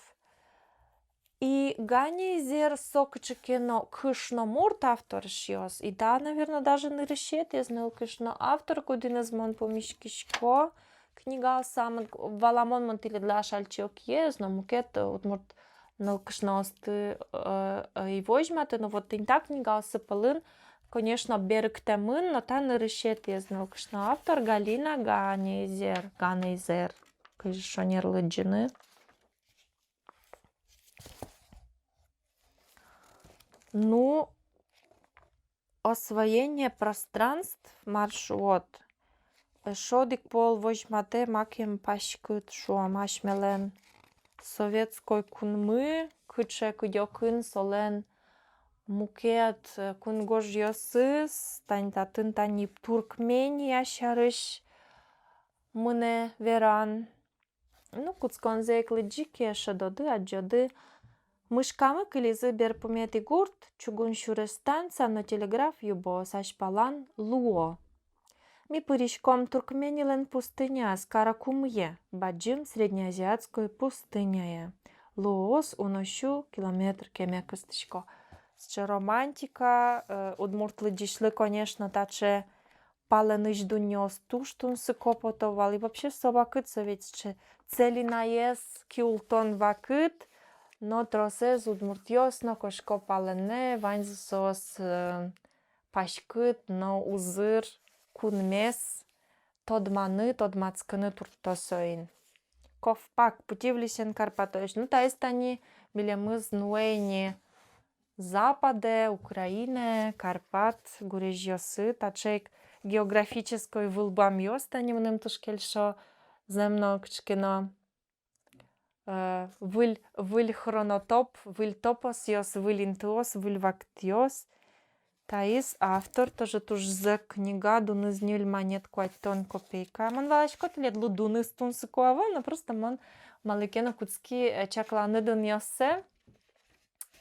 И ганейзер сокчекено кышно мурт авторшиос. И да, наверное, даже не решет, я знал кышно автор, куди назмон помишкишко. Книга сам валамон монтили для шальчок есть, но мукет от мурт налкышносты и возьматы, но вот и так книга сыпалын, конечно, берктемын, но та не решет, я знал кышно автор Галина Ганейзер, конечно, не рлыджины. Ну, освоение пространств, маршрут. Шодик пол возьмате макем пашкут шуамашмелен советской кунмы, кыче кудёкын солен мукет кунгож йосыз, таньтатын танип Туркмения шарыш мыне веран. Ну, куцконзе эклиджике шадоды, аджоды. Мышкамы кылизы берпумети гурт, чугун шурестанца, но телеграф юбо сашпалан луо. Ми пыришком туркменилен пустыня с Каракумье, баджим среднеазиатской пустыняе. Луос унощу километр кемекостычко. Ще романтика, удмуртлы дишли, конечно, таче паленыш дуньос туштун сыкопотовал. И вообще собакыца ведь цели наес киултон вакыт, но тросез удмуртьосно кошко палене, ваньзсос пашкыт, но узыр кунмес, тодманы, тодмацкыны туртосоин. Ковпак, путивлисен Карпатович. Ну, та есть они, милемыз нуэйни Западе, Украине, Карпат, Гурежьосы, тачек географической вылбам йостани мнем тушкельшо земно кчкино выль хронотоп, выль топос йос, выль интуос, выль вактиос. Таис автор тоже туж за книга дуныз нюль монет куайтон копейка. Мон валашкот лет лу дуныз тунсы куава, но просто мон малыкена куцки чакланы дун йосе.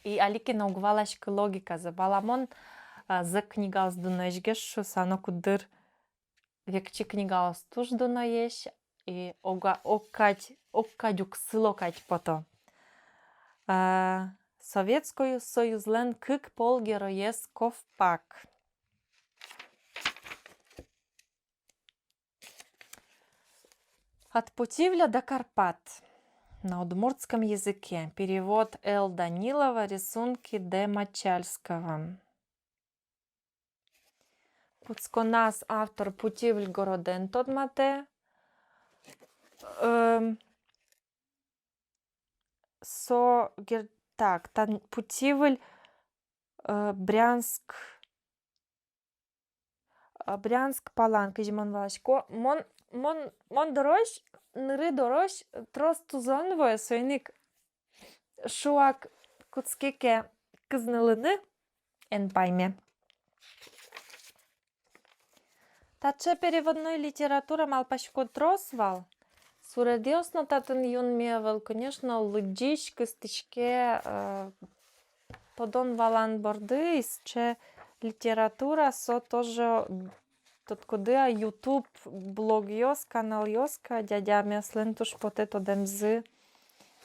И аликена угвалашка логика за баламон за книга с дунажгеш, что сано кудыр векчи книга с туж дунаеш и оккадюк сылокать пото. Советскую союзлен кык пол героес Ковпак. От Путивля до Карпат. на удмуртском языке. Перевод Л. Данилова, рисунки Д. Мачальского. Подсконас автор Путивль Городен Тодмате. Так, там Путивль Брянск Паланка Жимон Валашко. Мон дорож, ныры дорож, трос тузонвоя сойник шуак куцкеке кызнылыны эн пайме. Таче переводной литература малпашко тросвал. Суредиосно татын юн мевел, конечно, лыджиш кыстычке тодон валан борды, исче литература со тоже тут куда YouTube блог йос, канал йоска, дядя мяслен туш поте тодемзы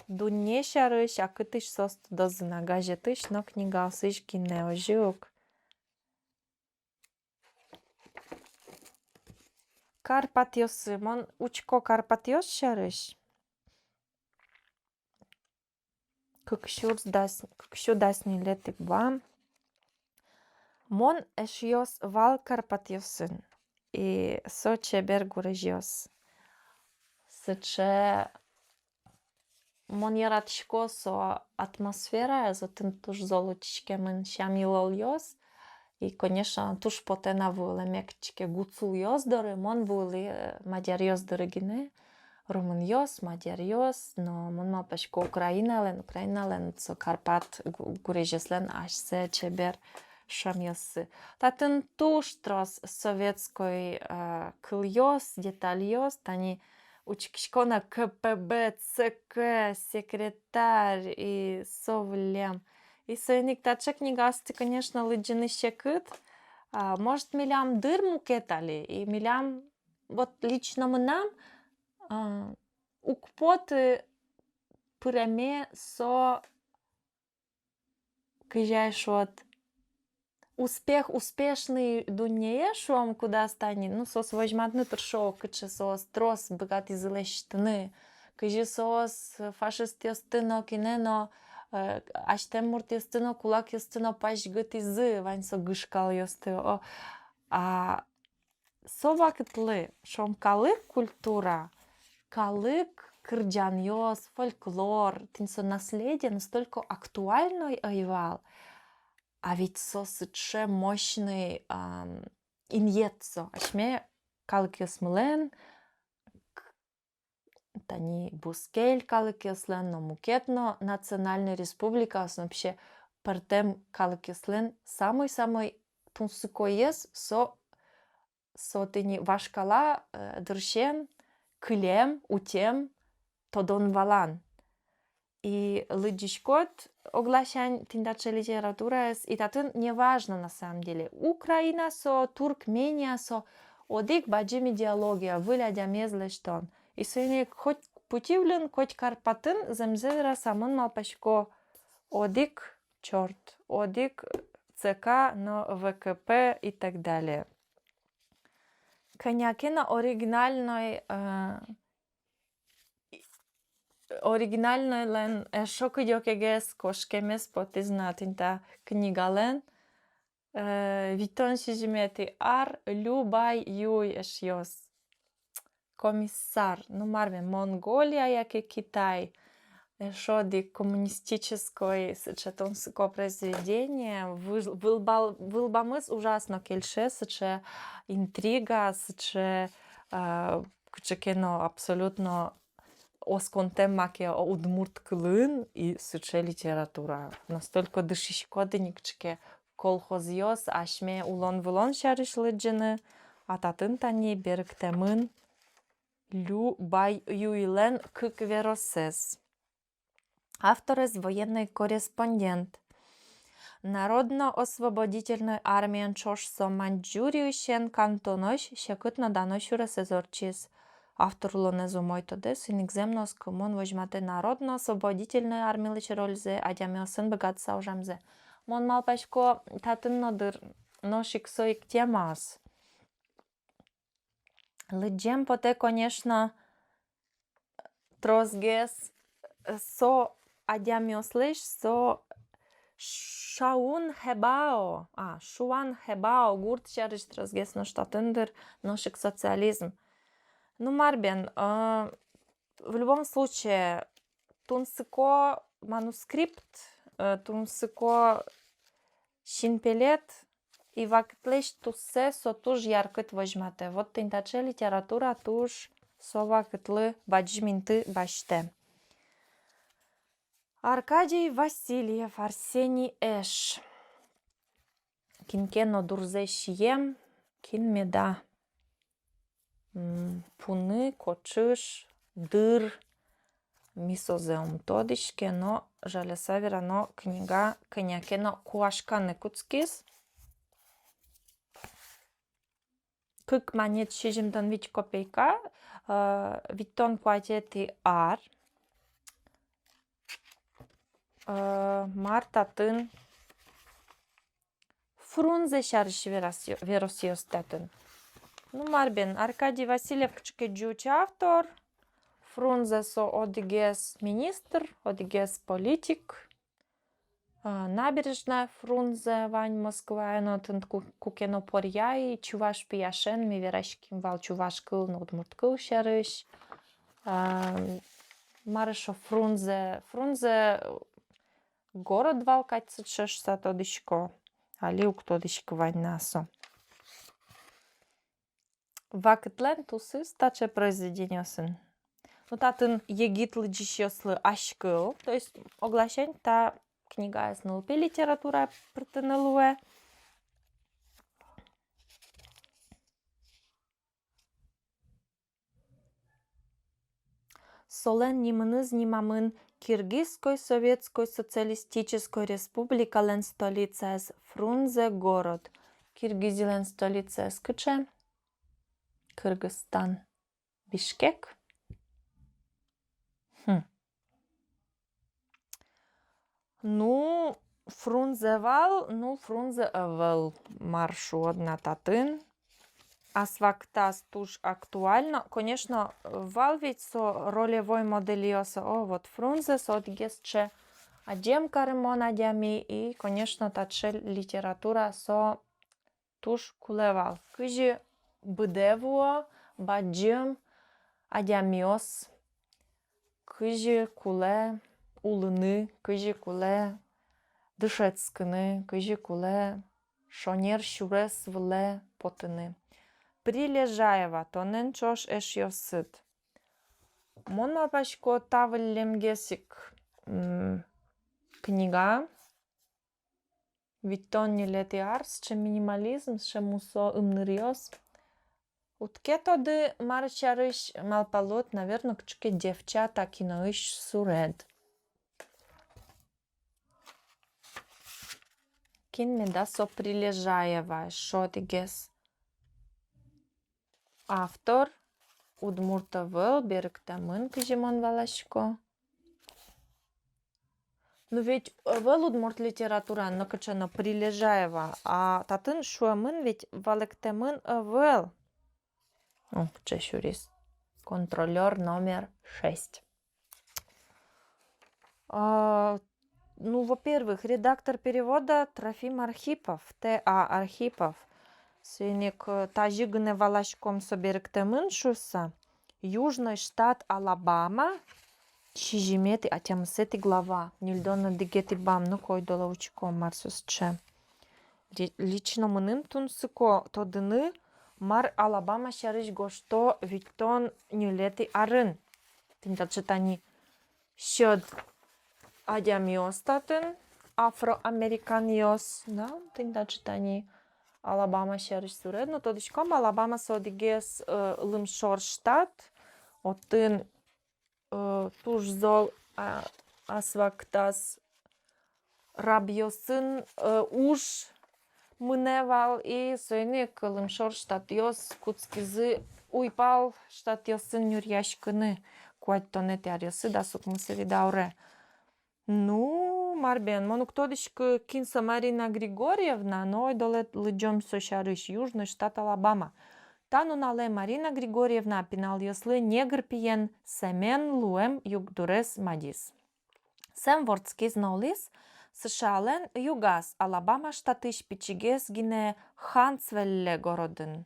дунне шарыш, а кытыш сос тудозы нагажетыш, но книга осышки не ожук. Карпатиосы, мон учко Карпатиос шарыш. Кыкшу дасни летик вам. Мон эшиос вал Карпатиосын. И соче бергурежиос. Сыче мон яратшко со атмосфера, зотын туш золотичке мен шамилол йос. И, конечно, туш потена вуле мекчке гуцул йос доры, мон вуле мадяр йос дорогине. Румын йос, мадяр йос, но мон малпашко Украина лен, со Карпат гурежеслен ашсе чебер шамьосы. Татын туш трос советской кыл йос, деталь йос, тани учкишкона КПБ, ЦК, секретарь и совлем. И сойник таче книгасты, конечно, лыджины щекыт. Может, милям дыр мукетали, и милям, вот лично мы нам, укпоты пыраме со кыжаешь вот успешный дунье шом куда станет, ну сос возьматны торшо, кыче сос трос богатый злещтны, кыжи сос фашист ястыно кинено, аштем мурт ястыно кулак ястыно паш гыт изы, вань со гышкал ясты. А со вакытлы шом калык культура, калык кырджан йос, фольклор, тинсо наследие настолько актуальной айвал. А ведь сосыче мощный инъецо. Ашме калык йосмылен, тани бускель калык йослен, но мукетно национальная республика, вообще партем калык йослен самый-самый тунсыко ес со тыни вашкала дыршен, кылем, утем, тодон валан. И лыджишкот оглашань тиндаче литература, и татын неважно на самом деле. Украина со, Туркмения со, одик баджими диалогия, вылядя мезлештон. И сойник хоть Путивлен, хоть Карпатын, земзевера самон малпашко одик черт, одик ЦК, но ВКП и так далее. Конякина оригинальной лен шокидёкегес кошкемес потизнатинта книга лен витон шижимети ар любай юй эшьёс комиссар, ну марве Монголия, як и Китай, шоди коммунистической сычетонского произведения, вылбамыс ужасно кельше, сыче интрига, сыче кычекено абсолютно осконтем маке удмурт кылын и сыче литература. Настолько дышишкодыникчке колхозйос ашме улон-вулон шарышлыджыны, а татын тани берктемын лю бай юйлен кыкверосес. Авторес военный корреспондент. Народно-освободительной армиен чошсо Маньчжурию шен кантонош шекытно даношура сезорчис. Автор лонезу мойтодес и никземнос комон возьмате Народно-освободительной армии лечерользе, адямиосын богатса ужамзе. Мон малпашко татын нодыр ношик соик темас. Лыджем поте, конечно, трозгес so adiamiosleș so Шуан хебао гурт чарыш трозгес но штатындыр ношик социализм. Ну, Марбен, в любом случае, тунсыко манускрипт, тунсыко шинпелет и вактлеш туссе со туж яркыт возьмате. Вот тинтаче литература туж со вактлы баджминты баште. Аркадий Васильев, Арсений Эш. Кинкено дурзешием, кинмеда. Пуны, кочыш, дыр, мисозеум тодишке, но жалесавера, но книга конякено куашканы куцкис. Кык манет шижимтон вич копейка, виттон куатети ар. Мартатын Фрунзе шарыш веросиостатын. Ну, Марбен, Аркадий Васильев кчкеджуч автор, Фрунзе со одигес министр, одигес политик, набережная Фрунзе, Вань Москва, нотын кукено поряй, чуваш пияшен, ми верашким вал чуваш кыл, нодмурт кыл шарыш. Марышо Фрунзе, город вал 26 тодышко, алиук тодышко Вань насо. Вакытлен тусы стаче произведениосен. Ну, татын егит лыджищеслы ашкыл, то есть оглашень та книга СНЛП литература притынылуэ. Солен нимыныз нимамын Киргизской Советской Социалистической Республикален столица с Фрунзе город. Киргизилен столица с кыче? Кыргызстан. Бишкек. Ну, Фрунзе вал, Фрунзе вал маршу одна татын. А свактас туж актуально. Конечно, вал ведь со ролевой моделиоса. Вот Фрунзе со одгесче адем каремон адями. И, конечно, таче литература со туж кулевал. Кыжи быдевуо, баджим, адямиос. Кыжи куле улыны, кыжи куле дышецкыны, кыжи куле шонер шурес вле потыны. Прилежаева, тонен чош эш йосыт. Монма пашко тавыллемгесик книга. Виттон нилети арс, че минимализм, че мусо ымныриос. Уткетоды марчарыш малпалот, наверное, кчке девчата киноиш суред. Кин меда со Прилежаева, шотигес. Автор Удмурта вăл берктамын кыжемон валашко. Ну ведь вăл удмурт литература, но кычано Прилежаева, а татын шуамын ведь валектемын вăл. Кыче шурис. Контролер номер 6. Ну, во-первых, редактор перевода Трофим Архипов, Т.А. Архипов. Сыник тажигыне валашком соберктемын шуса. Южный штат Алабама. Чижимети, а тямсети глава. Нильдона дигети бам, ну кой долаучком марсусче. Лично мынын тунсыко тодыны мар Алабама шарыш гошто виттон нюлети арын. Тинтачытани счет адямиостатын афроамериканиос, да, тинтачытани Алабама шарыш суредно, тодышком Алабама содигес лымшор штат, отын туж зол асвактас рабьосын уж мыневал и сойник лымшор штатьос куцкизы уйпал штатьосын нюрьяшкыны куаттоне тярьосы да сукмысы видауре. Ну, Марбен, мону ктодышкы Кинса Марина Григорьевна, но долет лыджом сошарыш, Южный штат Алабама. Танунале Марина Григорьевна пинал яслы негр пиен семен луем югдурес мадис. Сем вордски знаулис сшален югас Алабама штатыш пичигес гине Хансвелле городын.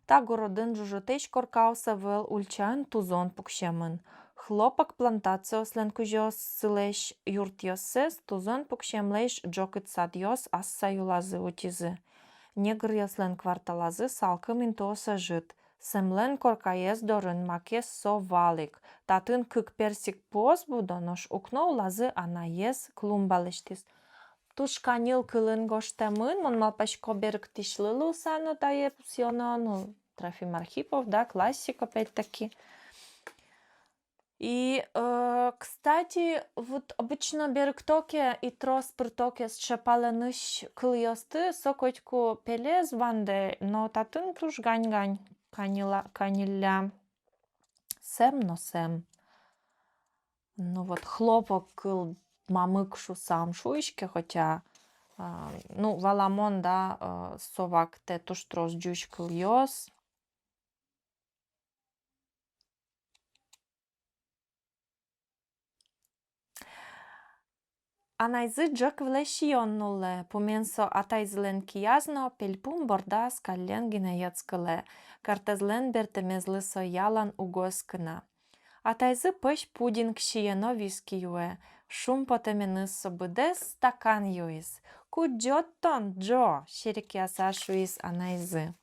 Та городын жужотеш коркауса вел ульчан тузон пукшемын. Хлопак плантациослен кужос сылеш юртьосес тузон пукшемлеш джокыт садьос асса юлазы утизы. Негр яслен кварталазы салкым интоса жыт. Семлен коркаес дорын макес со валик. Татын кык персик поз будонош укно улазы анаес клумбалештис. Туш канил кылын гоштемын, мон малпашко берг тишлылу сано дае пусьоно, Трофим Архипов, да, классик опять-таки. И, кстати, вот обычно берктоке и трос притоке счапаленыш кыльосты сокотьку пелез ванде, но татын туш гань-гань канилля сем, но сем. Ну вот хлопок кыл мамыкшу сам шуишке, хотя, ну, валамон, да, совак те туш трос джуш кыльос. Anajzy джок влешионнуле, поменсо атайзлен киязно, пельпум борда скаллен гинеяцкале, картезлен бертемезлы соялан угоскына. Атайзы пыш пудинг шиено вискиюе, шум потеменыс собыдес стакан юис. Куджоттон джо, шерикяса шуис анайзы.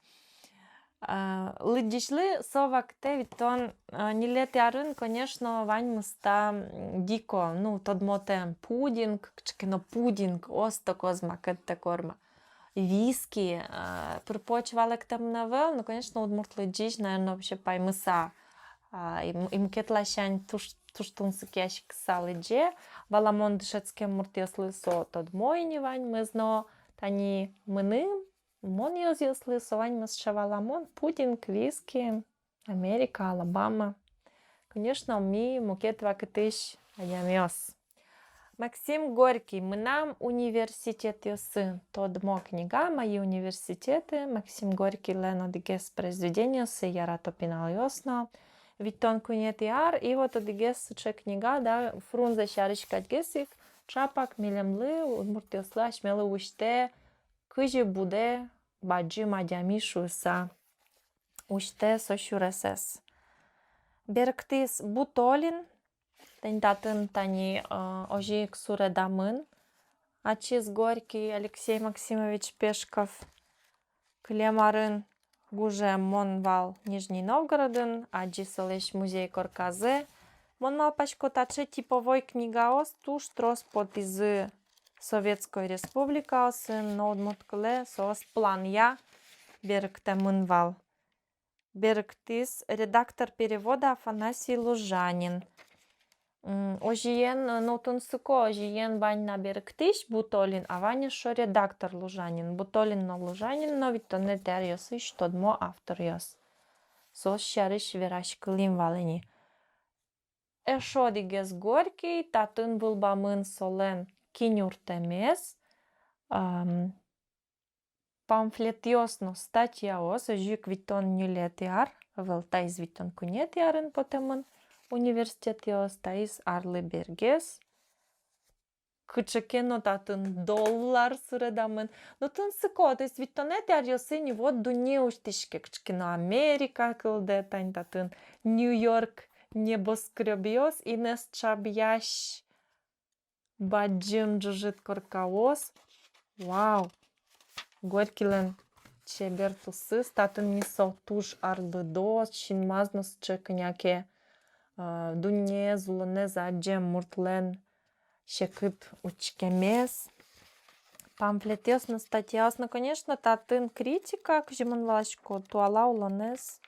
Лыдишлы совак те витон нилет ярын, конечно, вань мыста дико, ну, тодмоте пудинг, кчкино пудинг, осто козма, кетте корма. Виски, припочвалек там навел, ну, конечно, удмурт лыдиш, наверное, вообще паймыса. Им кетлащань туштун сыкящик салыдже, валамон дышецке муртеслы со тодмойни вань мызно, тани мыным, мон ясли совань масшаваламон, пудинг, виски, Америка, Алабама. Конечно, ми мукет вакытыш аямёс. Максим Горький. Мынам университет ёсы. Тодмо книга «Мои университеты». Максим Горький лено дигес произведение сы ярато пинал ёсно. Витон кунет яр. И вот дигес сыче книга, да, фрунзе шаричкать гесик. Чапак милемлы, удмуртёслы ашмелы уште. Кыжи буде баджи мадями шуса. Уште сошуресес. Берктис Бутолин. Тентатын тани ожи ксуре дамын. Ачис Горький Алексей Максимович Пешков. Клемарын гуже Монвал Нижний Новгородын. Аджи солеш музей Корказы. Монмал пашко таче типовой книгаос туш трос под изы Советской Республика сын ноудмуткале соос план я беркте Монвал. Берктис редактор перевода Афанасий Лужанин. Ожиен нотунсыко ожиен вань на берктиш Бутолин, а ваня шо редактор Лужанин. Бутолин но Лужанин, но ведь то не терьёсы, что дмо автор ёс. Сос щарыш вераш кылим валени. Эшо дигес Горький, татын был бамын солен кинюртемес. Памфлетиосно статьяос, жик витон нюлетиар, велтайз витон кунетиарен потемын. Университетиос таис арлы бергес. Кычекено татын доллар сыредамын. Но тын сыко, то есть витонетиар ёсыни вот дуне уштишке. Кычкено Америка кылде тань татын Нью-Йорк небоскребиос и нес чабьяш баджим джужит коркаос. Вау! Горькилен чебертусы статын нисо туш арлыдос, шинмазнос чекняке. Дуне зулане заджем муртлен шекып учкемес. Памфлетес на статьяс, ну, конечно, татын критика, кжиман лашко, туала уланес,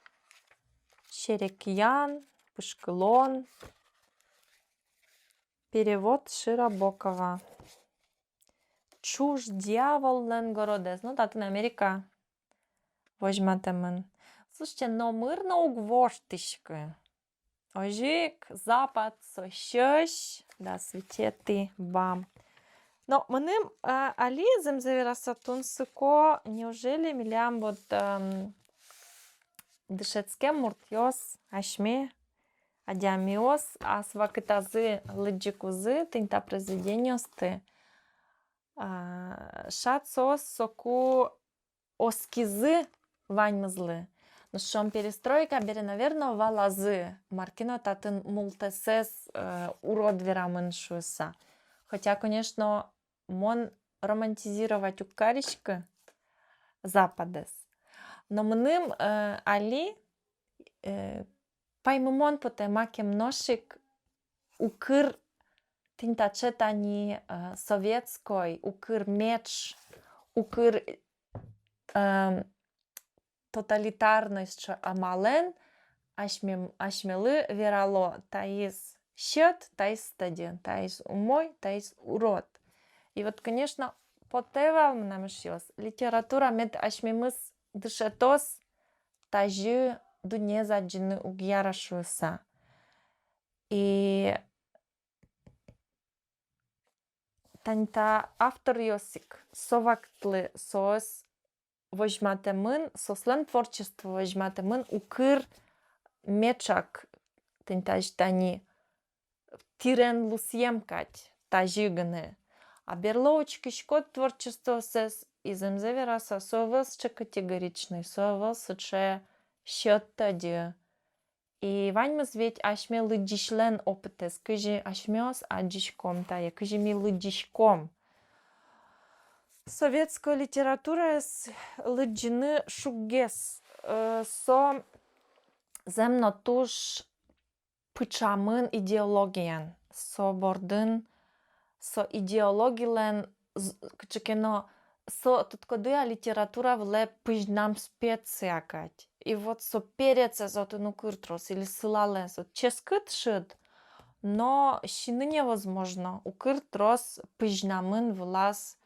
шерекьян, пышкылон. Перевод Широбокова. Чушь дьявол ленгородес. Ну, татын Америка возьматемын. Слушайте, но мирно угвоштышкы. Ожик, запад, сощёщ, да свететы бам. Но мыным ализм заверасатун сыко, неужели милям вот дышецке муртьос, ашме, адиамиос, асвакытазы, лыджикузы, тынта произведениосты. Шацос, соку, оскизы, ваньмызлы. Ну, шом перестройка, бери, наверное, валазы. Маркино татын мултесес урод верамын шуса. Хотя, конечно, мон романтизировать укаричка западес. Но мным али паймымон поте макем ношик укыр тинтачетани советской, укыр меч, укыр тоталитарность амален, ашмелы верало таис счет, таис стадион, таис умой, таис урод. И вот, конечно, потевал нам шьос. Литература мед ашмемыс дышетос тажи дуне заджины угьярашуса. И танта автор йосик совактлы сос возьматемын, сослен творчество возьматемын укыр мечак тани тирен лусьемкать тажиганы. А берлоучки шкод творчество сес изем завераса совелсче категоричный, совелсче счет тади. И ваньмыз ведь ашме лыдишлен опытес, кыжи ашмёс аджишком тая, кыжи ми лыдишком. Советская литература с лыджины шугес, со земно туш пычамын идеологиян, со бордын, со идеологилен, кычекено, со туткодыа литература вле пыжнам специякать. И вот со переце зоту нукыртрос или сылален, со ческыт шыд, но щины невозможно. Укыртрос пыжнамын влас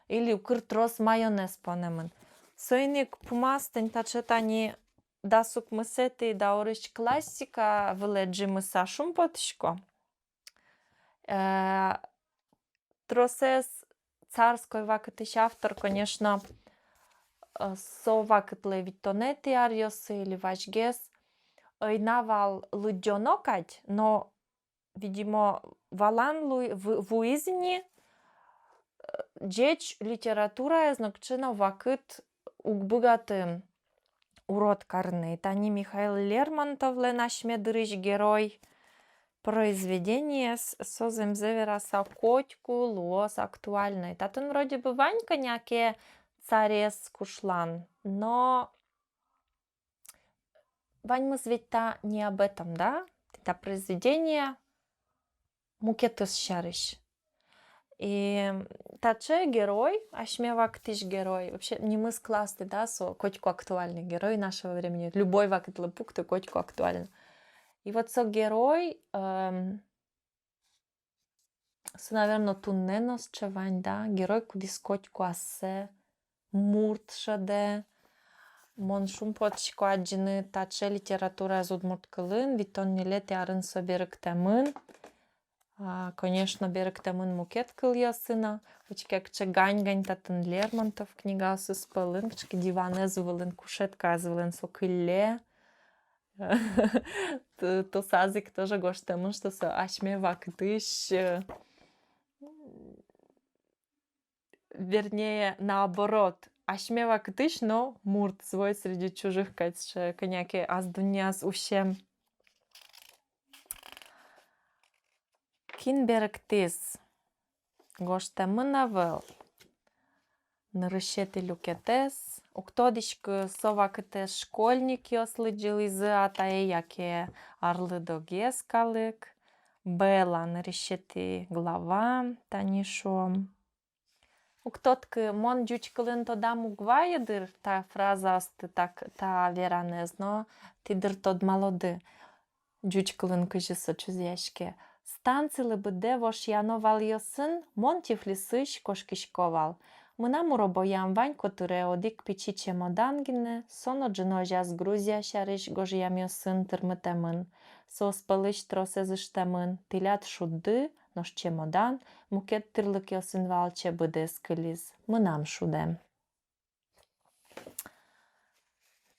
или укыртрос майонез понемын. Сойник пумастын тачетани дасук мысеты даурыш классика вледжи мыса шумпотышко. Тросес царской вакытыш автор, конечно, со вакытлы витонеты арьосы или вачгес, ойнавал лыджонокать, но, видимо, валан вуизни джеч литература знакчина вакыт угбыгаты урод карны. Тани Михаил Лермонтов ленашме дырыш герой. Произведение со земзевера со котьку лос актуальный. Татын вроде бы Ванька няке царес кушлан, но Ваньмыз ведь та не об этом, да? Это произведение мукетыс щарыш. И таче герой, ашмевак тыш герой. Вообще не мы с классы, да, со котьку актуальный герой нашего времени. Любой вакыт лыпук, ты котьку актуален. И вот со герой, наверное, тунненос чевань, да, герой кудис котьку асе, мурт шаде, мон шумпотчико аджины таче литература зуд мурткалын, витон нелете арын со беректемын. Конечно, беректемын мукет кыл ясына, учкек че гань татын Лермонтов книга спылын, кчки диване звылын, кушетка звылын со кылле. То сазик тоже гоштемын, что со ашме вактыш. Вернее, наоборот. Ашме вактыш, но мурт свой среди чужих, каче коняки аздуняс ущем. Кинберектис. Гоштемын навел. Нарышети люкетес. Уктодишкы совакыте школьник йослыджил изы атае, яке арлы догес калык. Бела нарышети глава танишом. Уктоткы мон джучкылын тода мугвайыдыр, та фраза асты так та веранез, но тидыр тод молоды. Джучкылын кыжысы чузяшке. Станцылы быде вош яновал йосын, мон тифлисыш кошкишковал. Мына муробоям Ванько тыре одик пичи чемодангине, соно джиножа с Грузия шарыш гожям йосын тырмытемын. Со спылыш тросезыштемын, тилят шудды, нош чемодан, мукет тырлык йосын валче быде скылиз. Мынам шудем.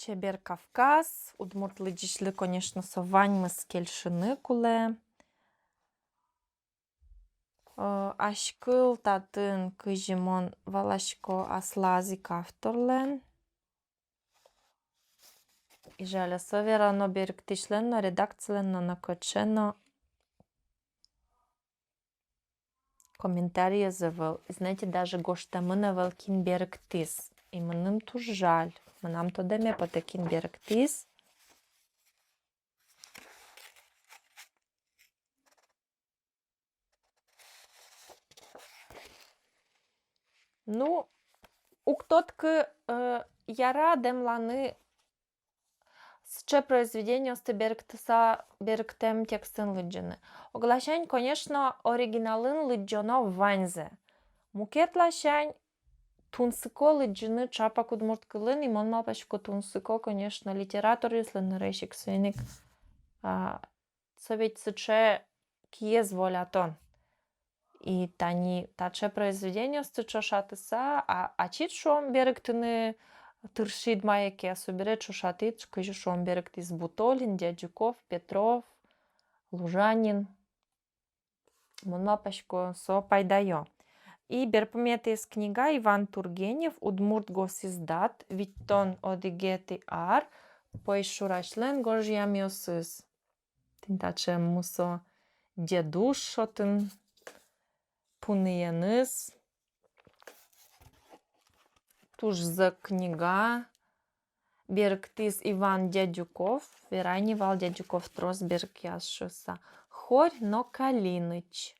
Чебер Кавказ, удмуртлы дишлы, конечно, сованьмы скельшины куле. Ашкыл татын кыжимон валашко аслази кавторлен. И жаля соверано берктишлено редакциялено накочено комментарии завел. Знаете, даже гоштамына велкин берктис. И мыным туж жаль. Мынам то деме потекин берктис. Ну, уктотки яра демланы ще произведение осты берктем текстын лыджины. Оглашань, конечно, оригиналын лыджоно ваньзе. Мукет лашань тунсыко лыджины чапак удмурткылын, и мон малпашко тунсыко, конечно, литератор юслын решик свеник. Совет сыче киез волятон. И тани таче произведение стычо шатыса, а чит шом берктыны тыршид маяке собере чушатит, кыжи шом берктис Бутолин, Дядюков, Петров, Лужанин. Монма пашко со пайдайо. И берпометис книга Иван Тургенев, Удмурт госиздат, Виттон одигети ар, поишурашлен гожьямиосыз. Тинтаче мусо дедуш шотын пуныяныз. Туж за книга Берктис Иван Дядюков, Верайнивал Дядюков Тросберг яшуса. Хорь но Калиныч.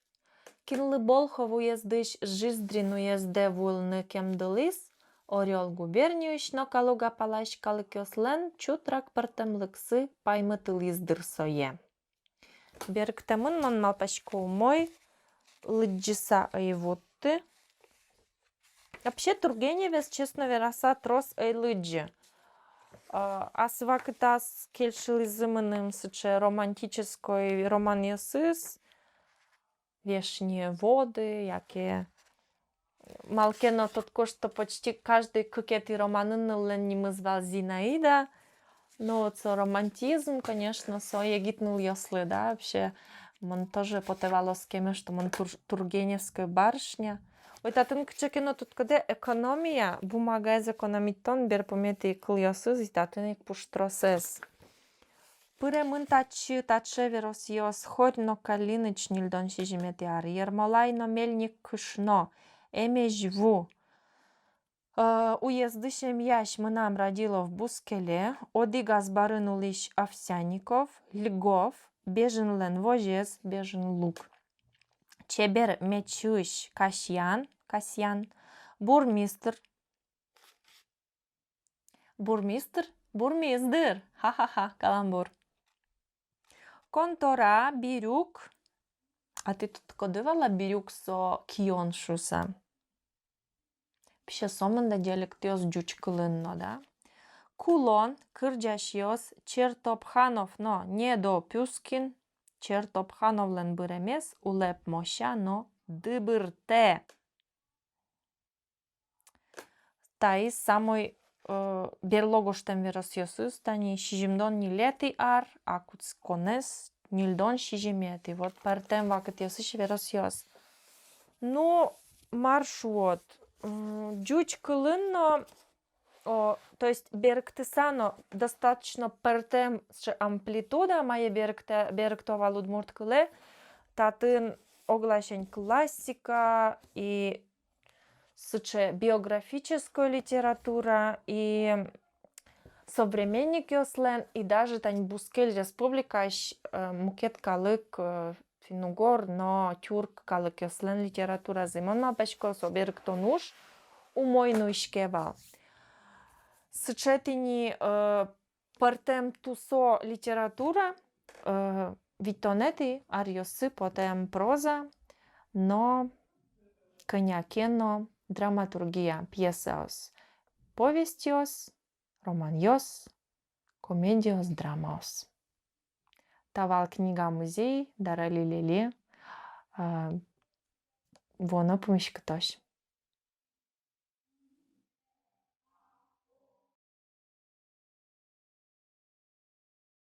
Кинлы Болхову ездыш жиздрину езде вулны кемдылыс, Орел губерниюш но Калуга палаш калыкёслен чутрак партемлыксы паймытыл ездырсое. Берктемын мон малпашко мой лыджиса айвутты. Вообще Тургеневец, честно вераса, трос эйлыджи. Асвакытас кельшилизымыным сыче романтической роман ясыс, вешние воды, яке малкено тотко, что почти каждый кукетый романын нылlen звал Зинаида. Но вот романтизм, конечно, со егитнул яслы, да, вообще. Мон тоже потевало с кем, что мон Тургеневская барышня. Ой, татын кчекино тут каде экономия, бумага из экономитон, бер помети клиосыз, и татын пуштросез. Пыре мын таче веросиос, хоть но калиныч нильдон шижиметиар, ермолай но мельник кышно, эме жву. Уездышем ящ мынам Радилов Бускеле, одигаз барынулищ Овсяников, Льгов, бежен лен вожез, бежен лук. Чебер мечущ Касьян, бурмистр, бурмиздыр, ха-ха-ха, каламбур. Контора Бирюк, а ты тут кодывала Бирюк со кионшуса? Пише сомында диалектиос джучкылынно, да? Кулон, Кырджашиос, Чертопханов, но не до Пюскин, Чертопхановлен быремес, улеп моща, но дыбырте. Таи самой берлогоштем веросиосыз, тани шижимдон ни лети ар, а куц конес нильдон шижимети. Вот партем вакът ясыш веросиос. Ну, маршрут. Джуч кылынно, то есть берктесано достаточно партем с амплитуда моя берктова лудмурт кыле, татын оглашень классика и сыче биографическая литература и современник ёслен, и даже тань Бускель республика мукет калык финугор, но тюрк калык ёслен литература зимон малпешко соберг тонуш умойну ишкевал. Сычетини партем тусо литература витонети арьосы потем проза, но конякено драматургия пьесаос, повестиос, романьос, комедиос, драмаос. Тавал книга музей, дарали лили, вона помещ ktoś.